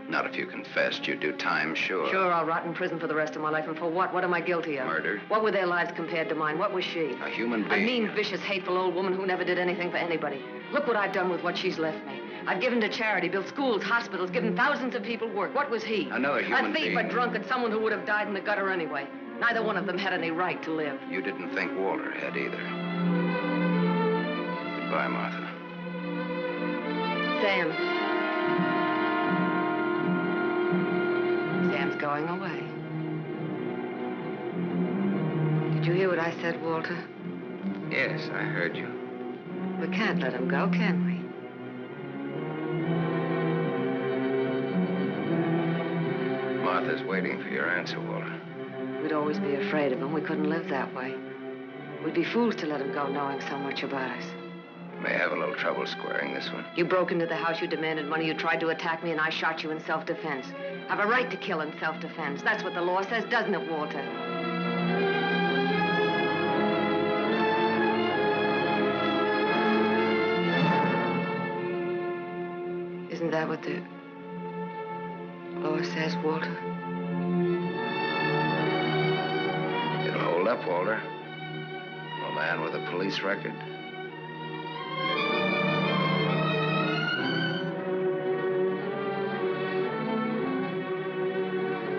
Not if you confessed. You'd do time, sure. Sure, I'll rot in prison for the rest of my life. And for what? What am I guilty of? Murder. What were their lives compared to mine? What was she? A human A being. mean, vicious, hateful old woman who never did anything for anybody. Look what I've done with what she's left me. I've given to charity, built schools, hospitals, given thousands of people work. What was he? Another human A thief, being. a drunkard, someone who would have died in the gutter anyway. Neither one of them had any right to live. You didn't think Walter had either. Goodbye, Martha. Sam. Sam's going away. Did you hear what I said, Walter? Yes, I heard you. We can't let him go, can we? Martha's waiting for your answer, Walter. We'd always be afraid of him. We couldn't live that way. We'd be fools to let him go knowing so much about us. May have a little trouble squaring this one. You broke into the house, you demanded money, you tried to attack me, and I shot you in self-defense. Have a right to kill in self-defense. That's what the law says, doesn't it, Walter? Isn't that what the law says, Walter? It'll hold up, Walter. A man with a police record.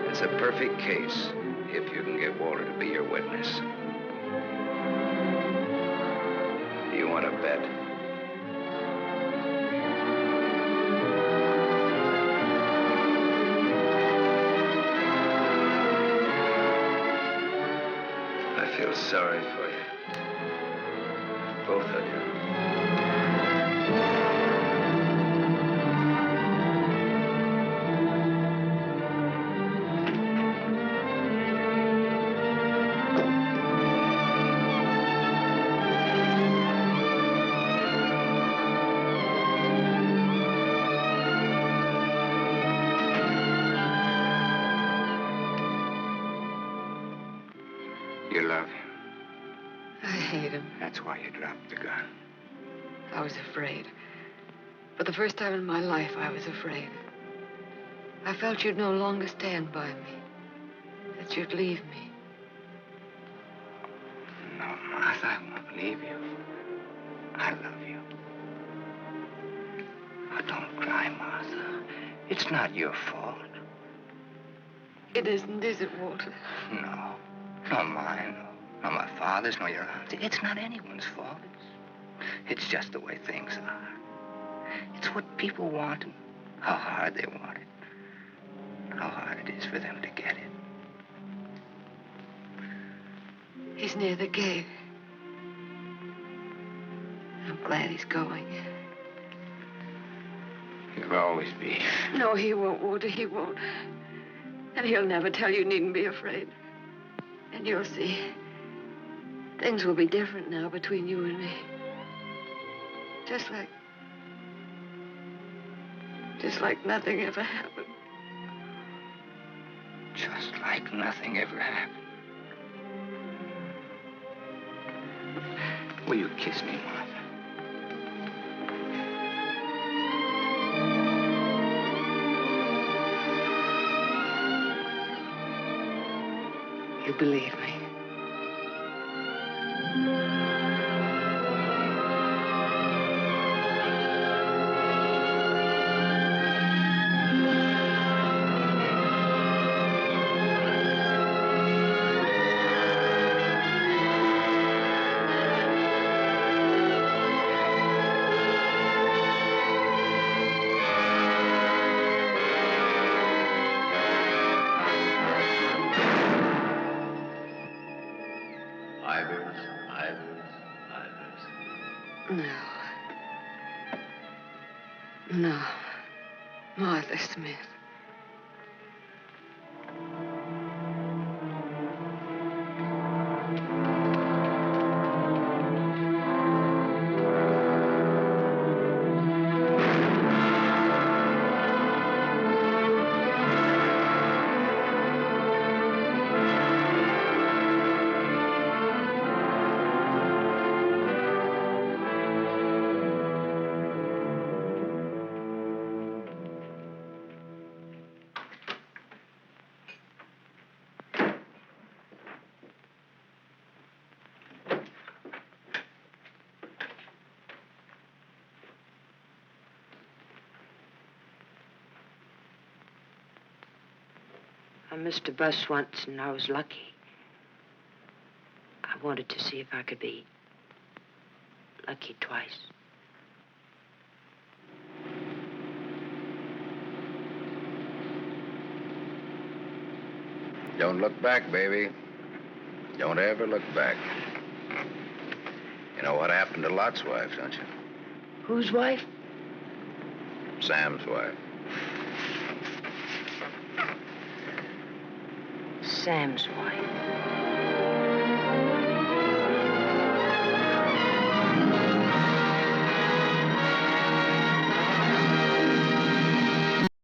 It's a perfect case if you can get Walter to be your witness. Do you want to bet? I feel sorry for you. Both of you. You love him. I hate him. That's why you dropped the gun. I was afraid. For the first time in my life, I was afraid. I felt you'd no longer stand by me. That you'd leave me. No, Martha, I won't leave you. I love you. Oh, don't cry, Martha. It's not your fault. It isn't, is it, Walter? No. Nor mine, nor my father's, nor your aunt's. It's not anyone's fault. It's just the way things are. It's what people want and how hard they want it. How hard it is for them to get it. He's near the gate. I'm glad he's going. He'll always be. No, he won't, Walter, he won't. And he'll never tell you needn't be afraid. And you'll see. Things will be different now between you and me. Just like nothing ever happened. Just like nothing ever happened. Will you kiss me, Martha? You believe me. No. No. Martha Smith. I missed a bus once, and I was lucky. I wanted to see if I could be lucky twice. Don't look back, baby. Don't ever look back. You know what happened to Lot's wife, don't you? Whose wife? Sam's wife. Sam's wife.